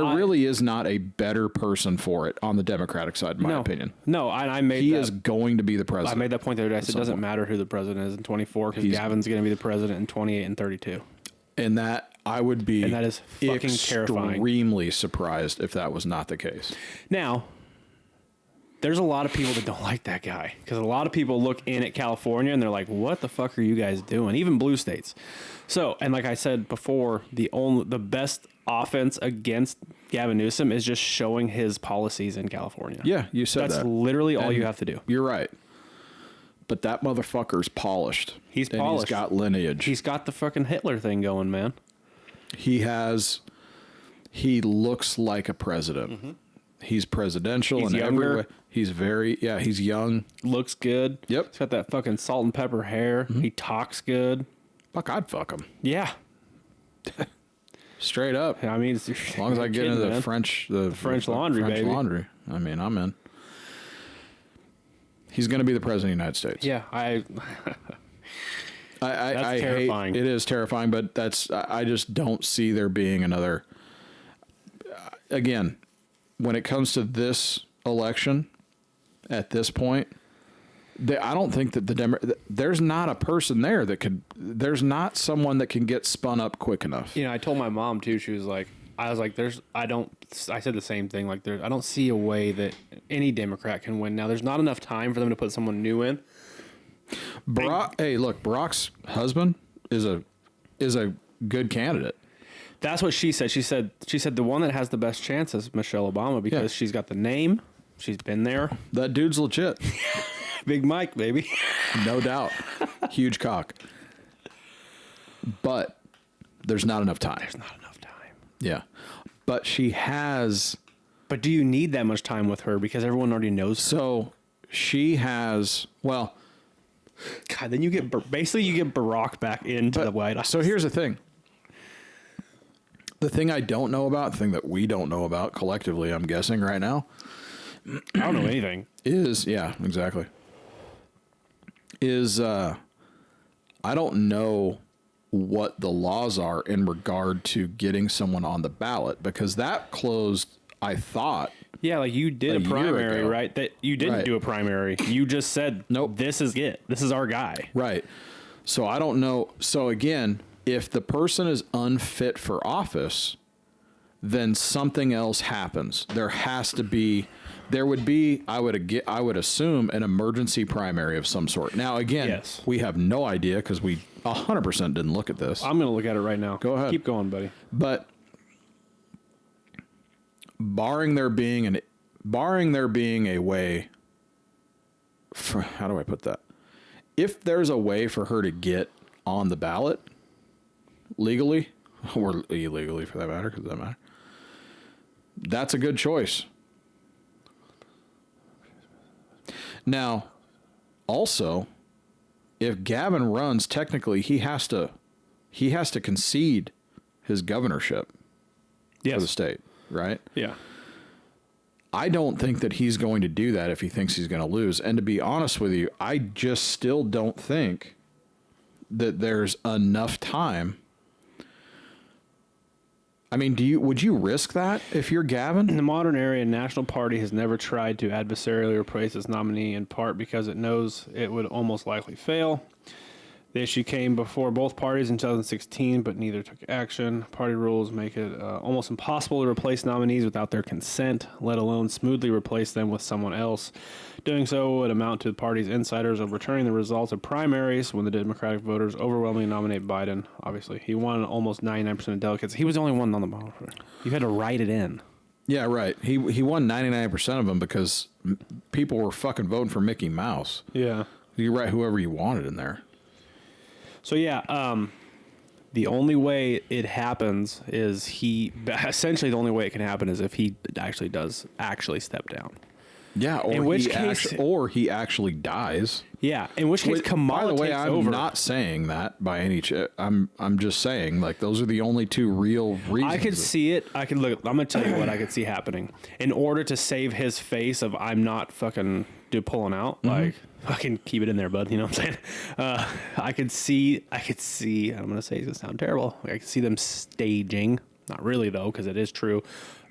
really is not a better person for it on the Democratic side, in my opinion. No, I made He that. is going to be the I president. made that point the other day. I said it some doesn't point. matter who the president is in 24 because He's- Gavin's going to be the president in 28 and 32. And that I would be And that is fucking terrifying. extremely surprised if that was not the case. Now, there's a lot of people that don't like that guy because a lot of people look in at California and they're like, "What the fuck are you guys doing?" Even blue states. So, and like I said before, the best offense against Gavin Newsom is just showing his policies in California. Yeah, you said That's that. literally all And you have to do. You're right. But that motherfucker's polished. He's and polished. He's got lineage. He's got the fucking Hitler thing going, man. He looks like a president. He's presidential He's in every younger. way. He's young. Looks good. Yep. He's got that fucking salt and pepper hair. He talks good. Fuck, I'd fuck him. Yeah. Straight up. I mean, As long as I get into the French laundry, French baby. laundry. I mean, I'm in. He's going to be the president of the United States. Yeah, I terrifying. hate it. Is terrifying, but I just don't see there being another. Again, when it comes to this election, at this point, I don't think that there's not a person there that could. There's not someone that can get spun up quick enough. You know, I told my mom too. She was like, I said the same thing. Like, I don't see a way that any Democrat can win. Now, there's not enough time for them to put someone new in. Hey, look, Barack's husband is a good candidate. That's what she said. She said the one that has the best chance is Michelle Obama because Yeah. she's got the name. She's been there. That dude's legit, Big Mike, baby. no doubt. Huge cock. But there's not enough time. There's not enough time. Yeah. But she has. But do you need that much time with her because everyone already knows her? So she has. Well, God, then you get Barack back into the White House. so here's the thing. The thing I don't know about, the thing that we don't know about collectively, I'm guessing right now, I don't know anything. is I don't know what the laws are in regard to getting someone on the ballot, because that closed, I thought. Yeah, like you did A a year primary, ago. right? That you didn't Right. do a primary. You just said, Nope. This is it. This is our guy." Right. So I don't know. So again, if the person is unfit for office, then something else happens. There would be, I would assume, an emergency primary of some sort. Now, again, Yes. we have no idea because we 100% didn't look at this. I'm gonna look at it right now. Go ahead. Keep going, buddy. But barring there being a way for, how do I put that? If there's a way for her to get on the ballot, legally or illegally for that matter, because it doesn't matter. That's a good choice. Now, also, if Gavin runs, technically he has to concede his governorship for the state, right? Yeah. I don't think that he's going to do that if he thinks he's going to lose. And to be honest with you, I just still don't think that there's enough time. I mean, would you risk that if you're Gavin? In the modern era, National Party has never tried to adversarially replace its nominee, in part because it knows it would almost likely fail. The issue came before both parties in 2016, but neither took action. Party rules make it almost impossible to replace nominees without their consent, let alone smoothly replace them with someone else. Doing so would amount to the party's insiders overturning the results of primaries when the Democratic voters overwhelmingly nominate Biden. Obviously, he won almost 99% of delegates. He was the only one on the ballot. You had to write it in. Yeah, right. He won 99% of them because people were fucking voting for Mickey Mouse. Yeah. You write whoever you wanted in there. So yeah, the only way it happens is essentially the only way it can happen is if he actually does step down. Yeah, or in which case, he actually dies. Yeah, in which case Kamala by the way, takes I'm over. not saying that by any I'm just saying like those are the only two real reasons. I could see it. I could look. I'm gonna tell you what I could see happening. In order to save his face of I'm not fucking pulling out, like fucking keep it in there, bud. You know what I'm saying? I could see. I'm gonna say it's gonna sound terrible. I could see them staging. Not really though, because it is true.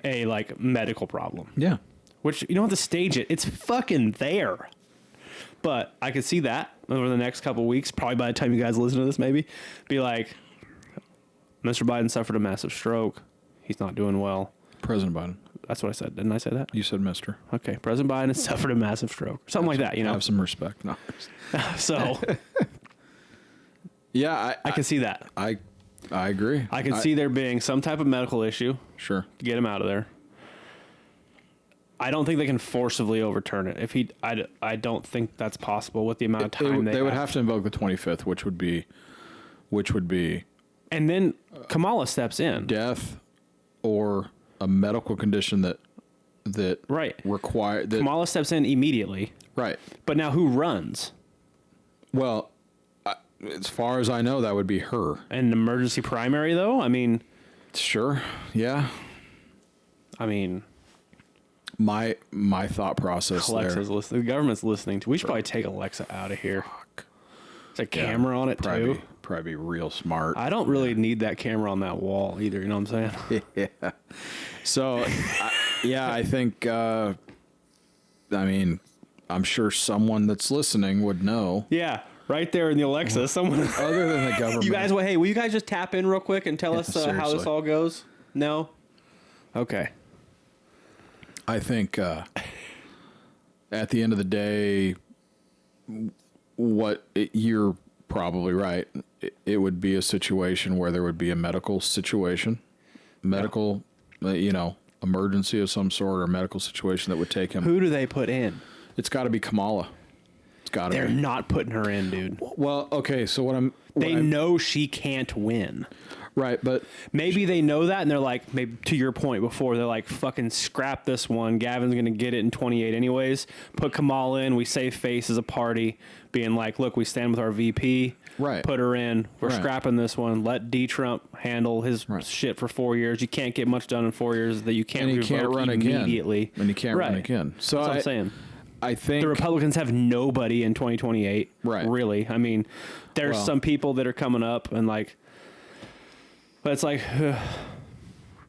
A like medical problem. Yeah. Which you don't have to stage it. It's fucking there. But I could see that over the next couple of weeks, probably by the time you guys listen to this, maybe, be like, Mr. Biden suffered a massive stroke. He's not doing well. President Biden. That's what I said. Didn't I say that? You said Mr. Okay. President Biden has suffered a massive stroke. Something like that, you know? Have some respect. No. So, yeah, I can see that. I agree. I can see there being some type of medical issue Sure. to get him out of there. I don't think they can forcibly overturn it. I don't think that's possible with the amount of time they would have to invoke the 25th, which would be, and then Kamala steps in. death or a medical condition that Right. require that. Kamala steps in immediately. Right. But now who runs? Well, as far as I know, that would be her. An emergency primary, though? I mean, Sure. Yeah. My thought process Alexa's there. listening. The government's listening to. We should probably take Alexa out of here. There's a camera on it, too. Probably be real smart. I don't really need that camera on that wall either. You know what I'm saying? Yeah. So, I think, I'm sure someone that's listening would know. Yeah. Right there in the Alexa. Someone. Other than the government. You guys, hey, will you guys just tap in real quick and tell us how this seriously. all goes? No? Okay. I think at the end of the day, you're probably right. It would be a situation where there would be a medical situation, emergency of some sort, or a medical situation that would take him. Who do they put in? It's got to be Kamala. It's got to They're be. not putting her in, dude. Well, okay. So They know she can't win. right, but Maybe they know that, and they're like, maybe to your point before, they're like, fucking scrap this one. Gavin's going to get it in 28 anyways. Put Kamala in. We save face as a party, being like, look, we stand with our VP. Right. Put her in. We're Right. scrapping this one. Let D. Trump handle his shit for 4 years. You can't get much done in 4 years that you can't and he can't revoke run immediately. again. And he can't run Right. again. So That's what I'm saying. I think The Republicans have nobody in 2028. Right. Really. I mean, there's Well- some people that are coming up and like, but it's like,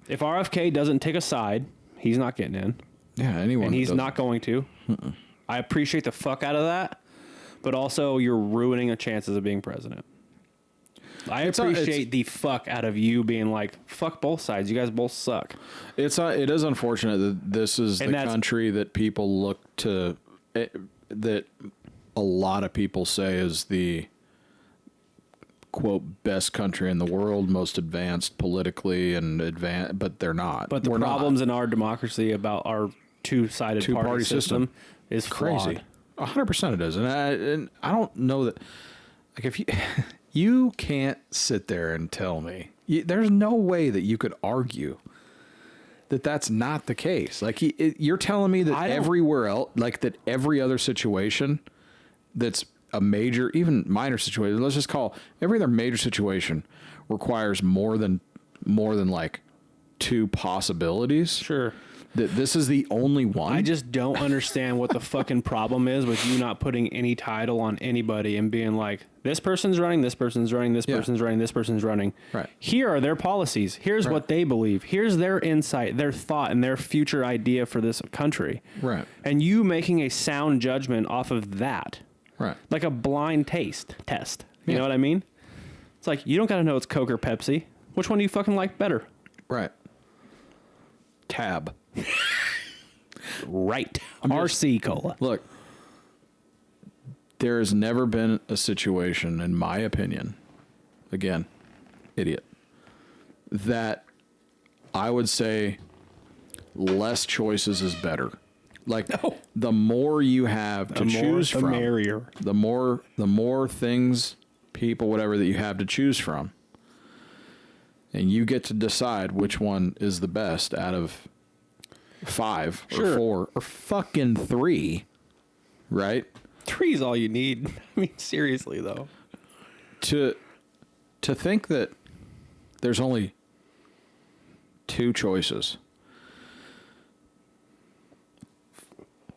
if RFK doesn't take a side, he's not getting in. anyone, And that he's doesn't- not going to. I appreciate the fuck out of that, but also you're ruining a chances of being president. I appreciate the fuck out of you being like, fuck both sides. You guys both suck. It is unfortunate that this is And the that's- country that people look to, that a lot of people say is the quote best country in the world, most advanced politically and advanced, but they're not. But the We're not. problems in our democracy about our two-sided Two-party party system is crazy. flawed. 100% it is, and I don't know that. Like You can't sit there and tell me. There's no way that you could argue that that's not the case. Like, you're telling me that everywhere else, like that every other situation that's a major, even minor situation, let's just call every other major situation requires more than like two possibilities. Sure. That this is the only one. I just don't understand what the fucking problem is with you not putting any title on anybody and being like, this person's running, this person's running, this person's running, this person's running. Right. Here are their policies. Here's what they believe. Here's their insight, their thought, and their future idea for this country. Right. And you making a sound judgment off of that. Right. Like a blind test. You Yeah. know what I mean? It's like, you don't got to know it's Coke or Pepsi. Which one do you fucking like better? Right. Tab. Right. RC Cola. Look, there has never been a situation, in my opinion, again, idiot, that I would say less choices is better. Like, the more you have to choose from, the merrier. the more things, people, whatever that you have to choose from, and you get to decide which one is the best out of 5 or 4 or fucking 3, right? 3 is all you need. I mean, seriously though. To think that there's only 2 choices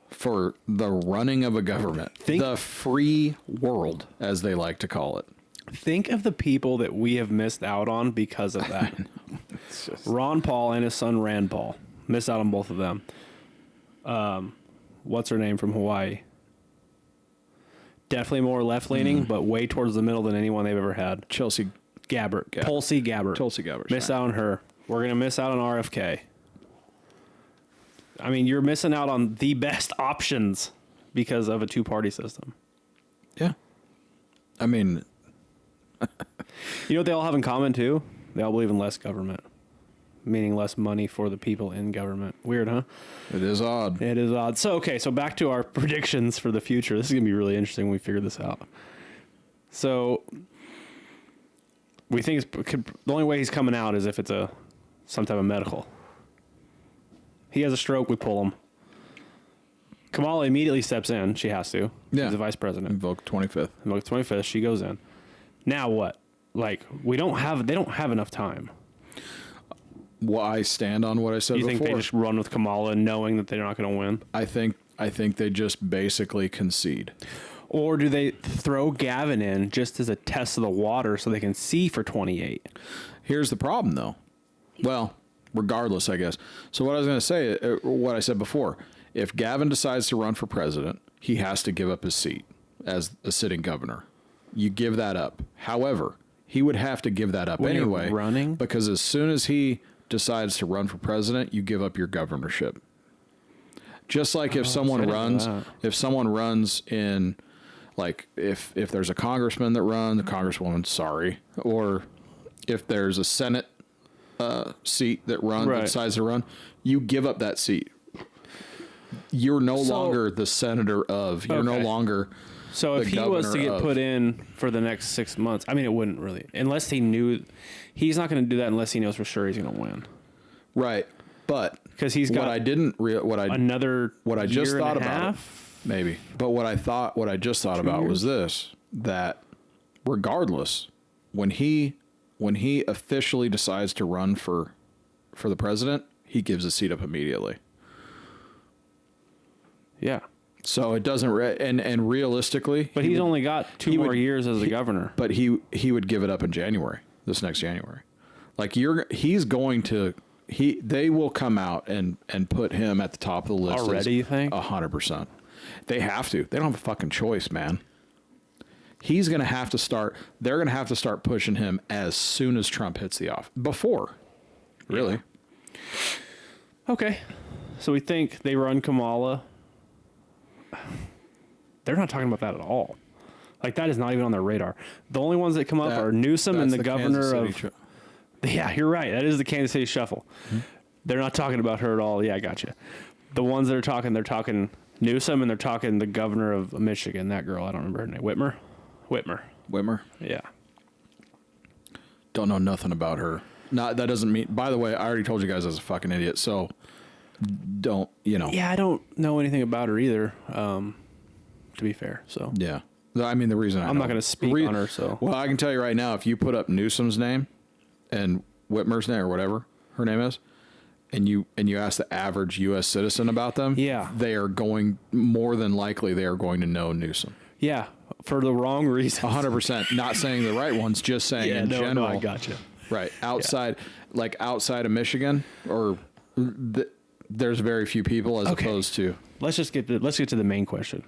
for the running of a government, the free world, as they like to call it. Think of the people that we have missed out on because of that. Ron Paul and his son Rand Paul. Missed out on both of them. What's her name from Hawaii? Definitely more left-leaning, but way towards the middle than anyone they've ever had. Tulsi Gabbard. Tulsi Gabbard. Tulsi Gabbard. Miss out on her. We're going to miss out on RFK. I mean, you're missing out on the best options because of a 2-party system. Yeah. I mean... You know what they all have in common, too? They all believe in less government. Meaning less money for the people in government. Weird, huh? It is odd. It is odd. So, okay, so back to our predictions for the future. This is going to be really interesting when we figure this out. So, we think the only way he's coming out is if it's some type of medical. He has a stroke, we pull him. Kamala immediately steps in. She has to. Yeah. She's the vice president. Invoke 25th. Invoke 25th. She goes in. Now what? Like, they don't have enough time. Well, I stand on what I said before. You think they just run with Kamala knowing that they're not going to win? I think they just basically concede. Or do they throw Gavin in just as a test of the water so they can see for 28? Here's the problem, though. Well, regardless, I guess. So what I was going to say, what I said before, if Gavin decides to run for president, he has to give up his seat as a sitting governor. You give that up. However, he would have to give that up When you're anyway. running? Because as soon as he decides to run for president, you give up your governorship. Just like if someone runs in, like if there's a congressman that runs, a congresswoman, or if there's a Senate seat that runs, that decides to run, you give up that seat. You're no longer the senator of. You're no longer. So if he was to get put in for the next 6 months, I mean, it wouldn't really, unless he knew. He's not going to do that unless he knows for sure he's going to win. Right, but because he's got another what I just thought about it, maybe. But what I just thought about was this: that regardless, when he officially decides to run for the president, he gives his seat up immediately. Yeah. So it doesn't, and realistically, but he's only got 2 more years as the governor. But he would give it up in January, this next January. Like they will come out and put him at the top of the list already. You think 100%? They have to. They don't have a fucking choice, man. He's gonna have to start. They're gonna have to start pushing him as soon as Trump hits the office. Before, really. Yeah. Okay, so we think they run Kamala. They're not talking about that at all. Like, that is not even on their radar. The only ones that come up are Newsom and the governor of... Yeah, you're right. That is the Kansas City shuffle. Mm-hmm. They're not talking about her at all. Yeah, I got you. The ones that are talking, they're talking Newsom and they're talking the governor of Michigan. That girl, I don't remember her name. Whitmer? Whitmer? Yeah. don't know nothing about her. Not that doesn't mean. By the way, I already told you guys I was a fucking idiot. So don't Yeah, I don't know anything about her either. To be fair, so Yeah. I mean, the reason I'm not going to speak on her. So well, I can tell you right now, if you put up Newsom's name and Whitmer's name or whatever her name is, and you ask the average U.S. citizen about them, Yeah. they are going more than likely they are going to know Newsom. yeah, for the wrong reason. 100%. Not saying the right ones, just saying in general. I gotcha. Right. Outside of Michigan, or there's very few people as opposed to. Let's get to the main question.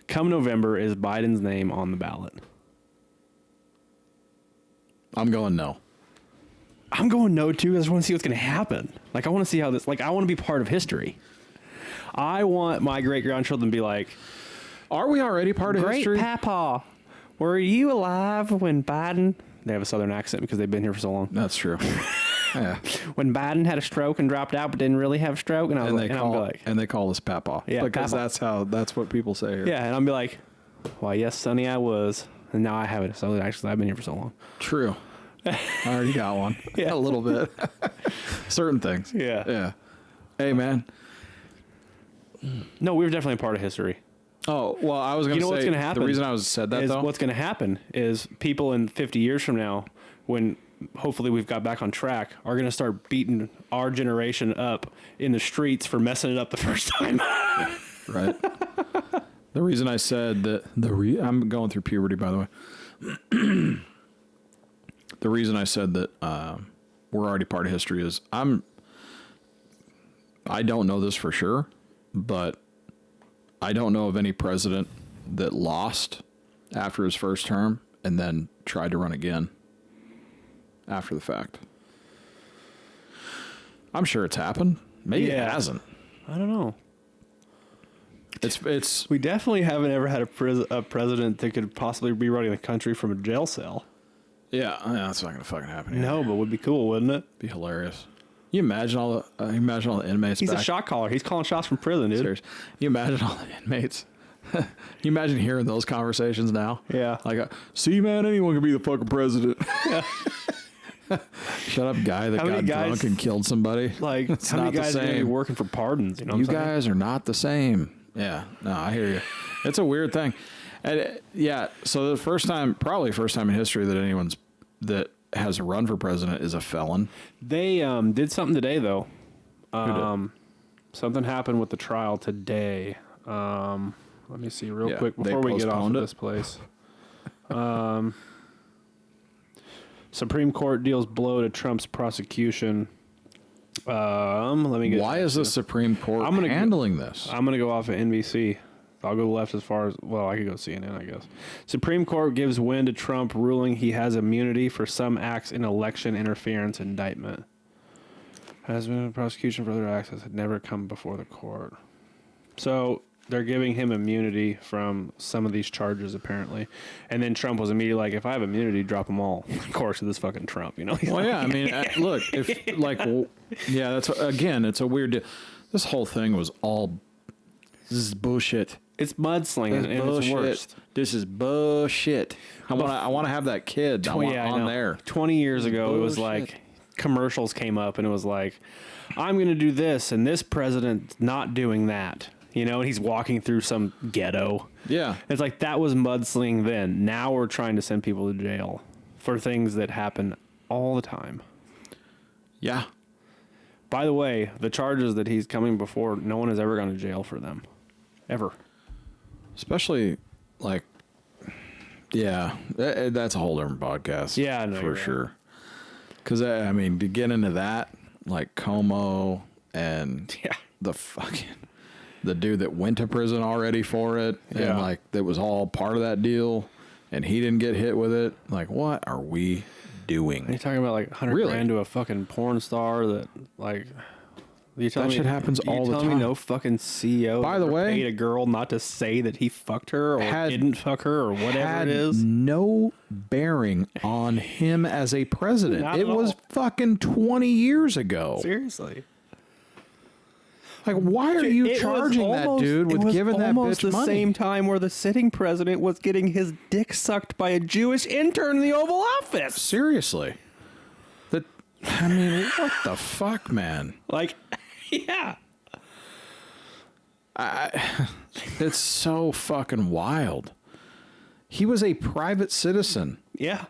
Come November, is Biden's name on the ballot? I'm going no. I'm going no too. I just want to see what's going to happen. Like I want to see how this. Like I want to be part of history. I want my great grandchildren to be like, Are we already part of "Great history? Papa, were you alive when Biden?" They have a Southern accent because they've been here for so long. That's true. Yeah. When Biden had a stroke and dropped out, but didn't really have a stroke, and they call us Papa. Yeah, because Papa. that's what people say here. yeah, and I'll be like, "Why, yes, Sonny, I was, and now I have it." So actually, I've been here for so long. True. I already got one. Yeah. A little bit. Certain things. Yeah. Yeah. Hey, man. No, we were definitely a part of history. Oh, well, I was going to say, what's going to happen? the reason I said that, is though. what's going to happen is people in 50 years from now, when hopefully we've got back on track, are going to start beating our generation up in the streets for messing it up the first time. Right. The reason I said that I'm going through puberty, by the way. The reason I said that we're already part of history is I don't know this for sure, but I don't know of any president that lost after his first term and then tried to run again after the fact. I'm sure it's happened. Maybe it hasn't. I don't know. It's We definitely haven't ever had a president that could possibly be running the country from a jail cell. yeah, that's not gonna fucking happen. No, but would be cool, wouldn't it? Be hilarious. You imagine all the inmates. He's back. a shot caller. He's calling shots from prison, dude. Serious. You imagine all the inmates. You imagine hearing those conversations now. Yeah. Like, see, man, anyone can be the fucking president. Shut up, guy that How many got guys- drunk and killed somebody. Like, It's how many not the guys are going to be same. working for pardons? You know what You I'm saying? guys are not the same. Yeah, no, I hear you. It's a weird thing. And yeah, so probably first time in history that has run for president is a felon. They did something today, though. did? Something happened with the trial today. Let me see real Yeah, quick they before we get off of postponed it. this place. Supreme Court deals blow to Trump's prosecution. Let me get. Why is the Supreme Court handling this? I'm going to go off of NBC. I'll go left as far as, well, I could go CNN, I guess. Supreme Court gives win to Trump, ruling he has immunity for some acts in election interference indictment. Has been a prosecution for other acts that had never come before the court. So they're giving him immunity from some of these charges, apparently. And then Trump was immediately like, if I have immunity, drop them all. Of course, this fucking Trump, you know? He's Well, like, yeah, I mean, look, if like, yeah, that's again, it's a weird deal. This whole thing was all this is bullshit. it's mudslinging, and it's worst. This is bullshit. I want to have that kid I on know. there. 20 years ago, it was Bullshit. like commercials came up and it was like, I'm going to do this and this president's not doing that. You know, and he's walking through some ghetto. Yeah, It's like that was mudslinging then. Now we're trying to send people to jail for things that happen all the time. yeah. By the way, the charges that he's coming before, no one has ever gone to jail for them. Ever. Especially like, yeah, that's a whole different podcast. Yeah, I know, for you're right. sure. Because I mean, to get into that, like Como and Yeah. the dude that went to prison already for it, Yeah. and like that was all part of that deal, and he didn't get hit with it. Like, what are we doing? You're talking about like 100 Really? grand to a fucking porn star that like you telling That shit happens all the telling me time. no fucking CEO By the ever way, paid a girl not to say that he fucked her or didn't fuck her or whatever had it is. no bearing on him as a president. Not It at was all. fucking 20 years ago. Seriously. Like, why are you charging that dude with giving that almost bitch the money? same time where the sitting president was getting his dick sucked by a Jewish intern in the Oval Office. Seriously. I mean, what the fuck, man? Like, yeah. It's so fucking wild. He was a private citizen, Yeah.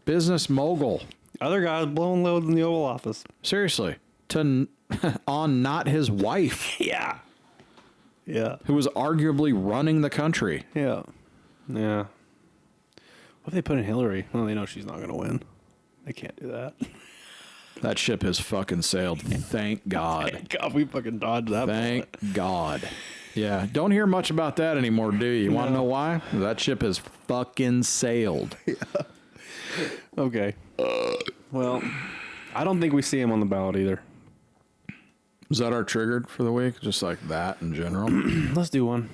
business mogul. Other guys blowing loads in the Oval Office. Seriously, on not his wife, Yeah. Yeah. who was arguably running the country. Yeah. Yeah. What if they put in Hillary? Well, they know she's not going to win. They can't do that. That ship has fucking sailed. Thank God. God, we fucking dodged that. Thank God. Yeah, don't hear much about that anymore, do you? You want to know why? That ship has fucking sailed. Okay. Well, I don't think we see him on the ballot either. Is that our triggered for the week? Just like that in general? Let's do one.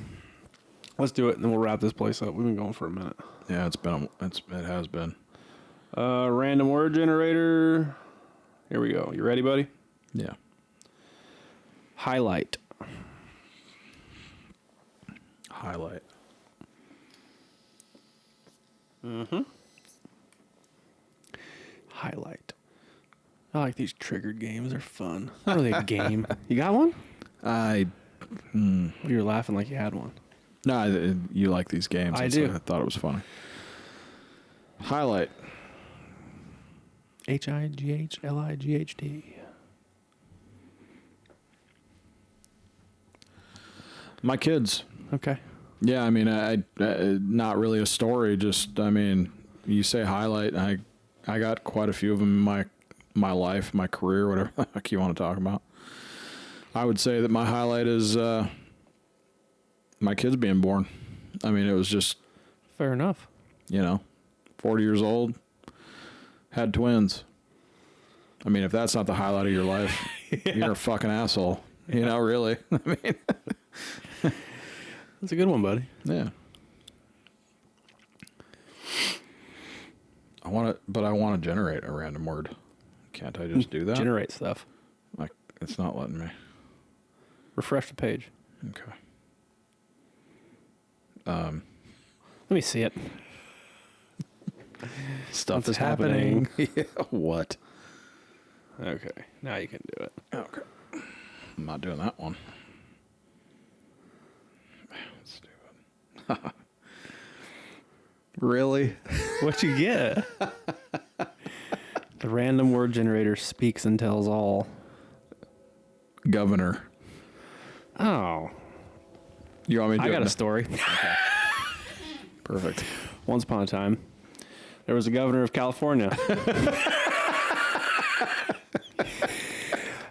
Let's do it, and then we'll wrap this place up. We've been going for a minute. Yeah, it has been. Random word generator. Here we go. You ready, buddy? Yeah. Highlight. Highlight. Highlight. I like these triggered games. They're fun. Not really a game. You got one? You were laughing like you had one. No, you like these games. I That's do. why I thought it was funny. Highlight. HIGHLIGHT. My kids. Okay. Yeah, I mean, I not really a story. Just, I mean, you say highlight. I got quite a few of them in my life, my career, whatever the heck you want to talk about. I would say that my highlight is my kids being born. I mean, it was just, Fair enough. 40 years old, had twins. I mean, if that's not the highlight of your life, you're a fucking asshole. Really. I mean, That's a good one, buddy. yeah. I want to generate a random word. Can't I just do that? Generate stuff. Like, it's not letting me. Refresh the page. Okay. Let me see it. Stuff What's is happening. happening? Yeah, what? Okay. Now you can do it. Okay. I'm not doing that one. Stupid. Really? What you get? The random word generator speaks and tells all. Governor. Oh. You want me to do I got it a story. Perfect. Once upon a time, there was a governor of California.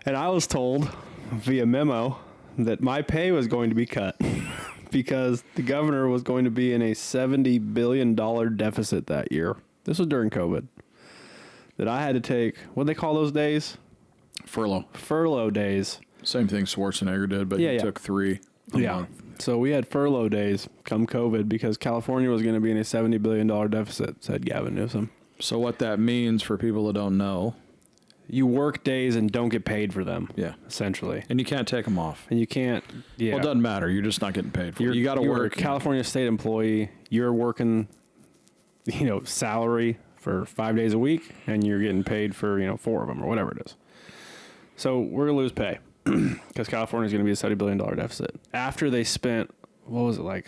And I was told via memo that my pay was going to be cut because the governor was going to be in a $70 billion deficit that year. This was during COVID. That I had to take, what do they call those days? Furlough. Furlough days. Same thing Schwarzenegger did, but Yeah, he yeah. took 3 a month. So we had furlough days come COVID because California was going to be in a $70 billion deficit, said Gavin Newsom. So what that means for people that don't know, You work days and don't get paid for them. yeah, Essentially. and you can't take them off. And you can't, yeah. Well, it doesn't matter. You're just not getting paid for it. You got to you're work. a California state employee. You're working, salary for 5 days a week, and you're getting paid for, 4 of them or whatever it is. So we're going to lose pay because California's going to be a $70 billion deficit. After they spent, what was it, like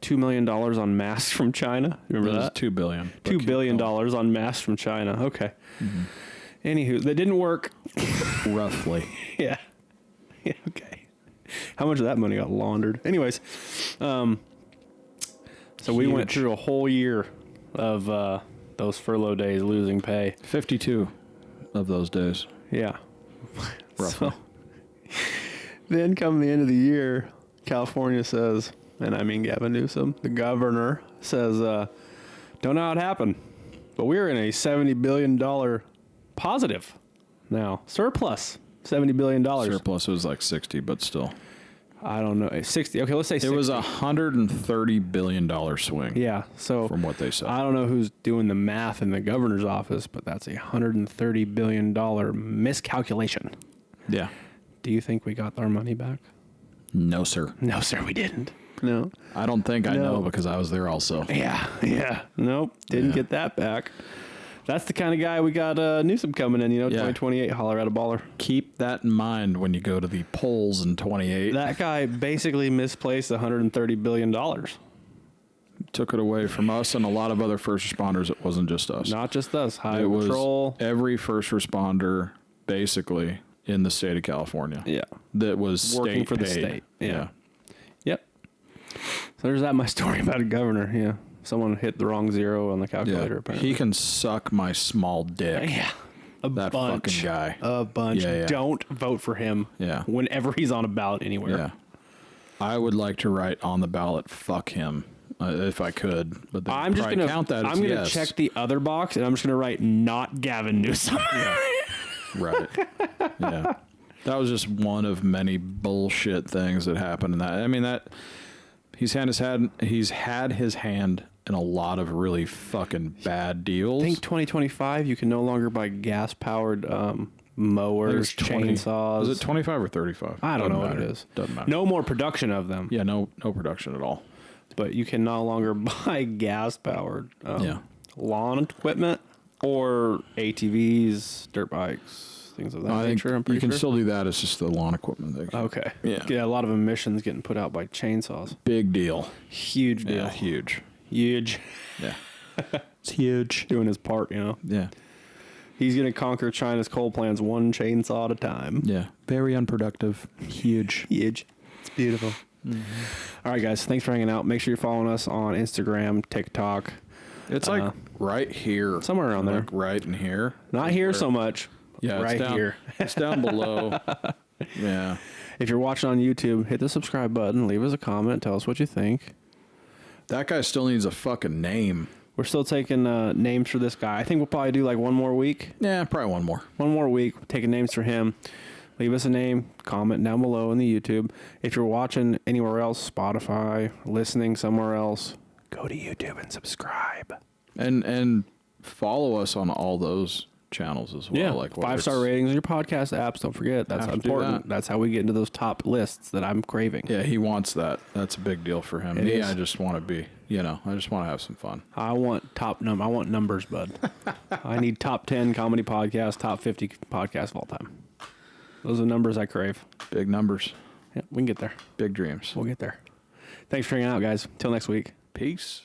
$2 million on masks from China? Remember It was that? $2 billion. $2 billion on masks from China. Okay. Mm-hmm. Anywho, that didn't work. Roughly. Yeah. Yeah, okay. How much of that money got laundered? Anyways, so we went Huge. through a whole year of those furlough days losing pay. 52 of those days. Yeah. Roughly. So, then come the end of the year, California says, and I mean Gavin Newsom, the governor, says, don't know how it happened, but we're in a $70 billion positive now. Surplus. $70 billion. Surplus was like 60, but still. I don't know. 60. Okay, let's say 60. It was a $130 billion swing. Yeah, so From what they said. I don't know who's doing the math in the governor's office, but that's a $130 billion miscalculation. Yeah. Do you think we got our money back? No, sir. No, sir, we didn't. No. I don't think I No. know because I was there also. Yeah. Nope, didn't get that back. That's the kind of guy we got Newsom coming in, 2028, holler at a baller. Keep that in mind when you go to the polls in 28. That guy basically misplaced $130 billion. Took it away from us and a lot of other first responders. It wasn't just us. Not just us. It was Patrol. every first responder basically in the state of California. Yeah. That was Working state for the paid. state. Yeah. Yep. So there's my story about a governor. Yeah. Someone hit the wrong zero on the calculator, apparently. He can suck my small dick. Yeah. That bunch. fucking guy. A bunch. Yeah. Don't vote for him. Yeah. Whenever he's on a ballot anywhere. Yeah. I would like to write on the ballot, fuck him, if I could. But I'm just gonna count that as I'm gonna yes. check the other box and I'm just gonna write not Gavin Newsom. Right. Yeah. That was just one of many bullshit things that happened in that. I mean, that he's had his hand in a lot of really fucking bad deals. I think 2025 you can no longer buy gas powered mowers, 20. chainsaws. Is it 25 or 35? I don't know Doesn't what it matter. is. Doesn't matter. No more production of them. Yeah, no production at all. But you can no longer buy gas powered Yeah. lawn equipment or ATVs, dirt bikes, things of that I think nature. I'm pretty you can sure. still do that. It's just the lawn equipment thing. Okay. Yeah. A lot of emissions getting put out by chainsaws. Big deal. Huge deal. Yeah, huge. Huge. Yeah. It's huge. Doing his part, Yeah. He's going to conquer China's coal plants one chainsaw at a time. Yeah. Very unproductive. Huge. Huge. It's beautiful. All right, guys. Thanks for hanging out. Make sure you're following us on Instagram, TikTok. It's like right here. Somewhere around there. Like right in here. Not here so much. Yeah, right it's down, here. It's down below. Yeah. If you're watching on YouTube, hit the subscribe button. Leave us a comment. Tell us what you think. That guy still needs a fucking name. We're still taking names for this guy. I think we'll probably do like one more week. Yeah, probably one more. One more week. We're taking names for him. Leave us a name. Comment down below in the YouTube. If you're watching anywhere else, Spotify, listening somewhere else, go to YouTube and subscribe. And follow us on all those channels as well. Yeah, Like whether 5-star it's- ratings on your podcast apps. Don't forget. That's Have to do important. that. That's how we get into those top lists that I'm craving. Yeah, he wants that. That's a big deal for him. It Me, is. I just want to be, I just want to have some fun. I want I want numbers, bud. I need top 10 comedy podcasts, top 50 podcasts of all time. Those are numbers I crave. Big numbers, Yeah, we can get there. big dreams. We'll get there. Thanks for hanging out, guys. Till next week. Peace.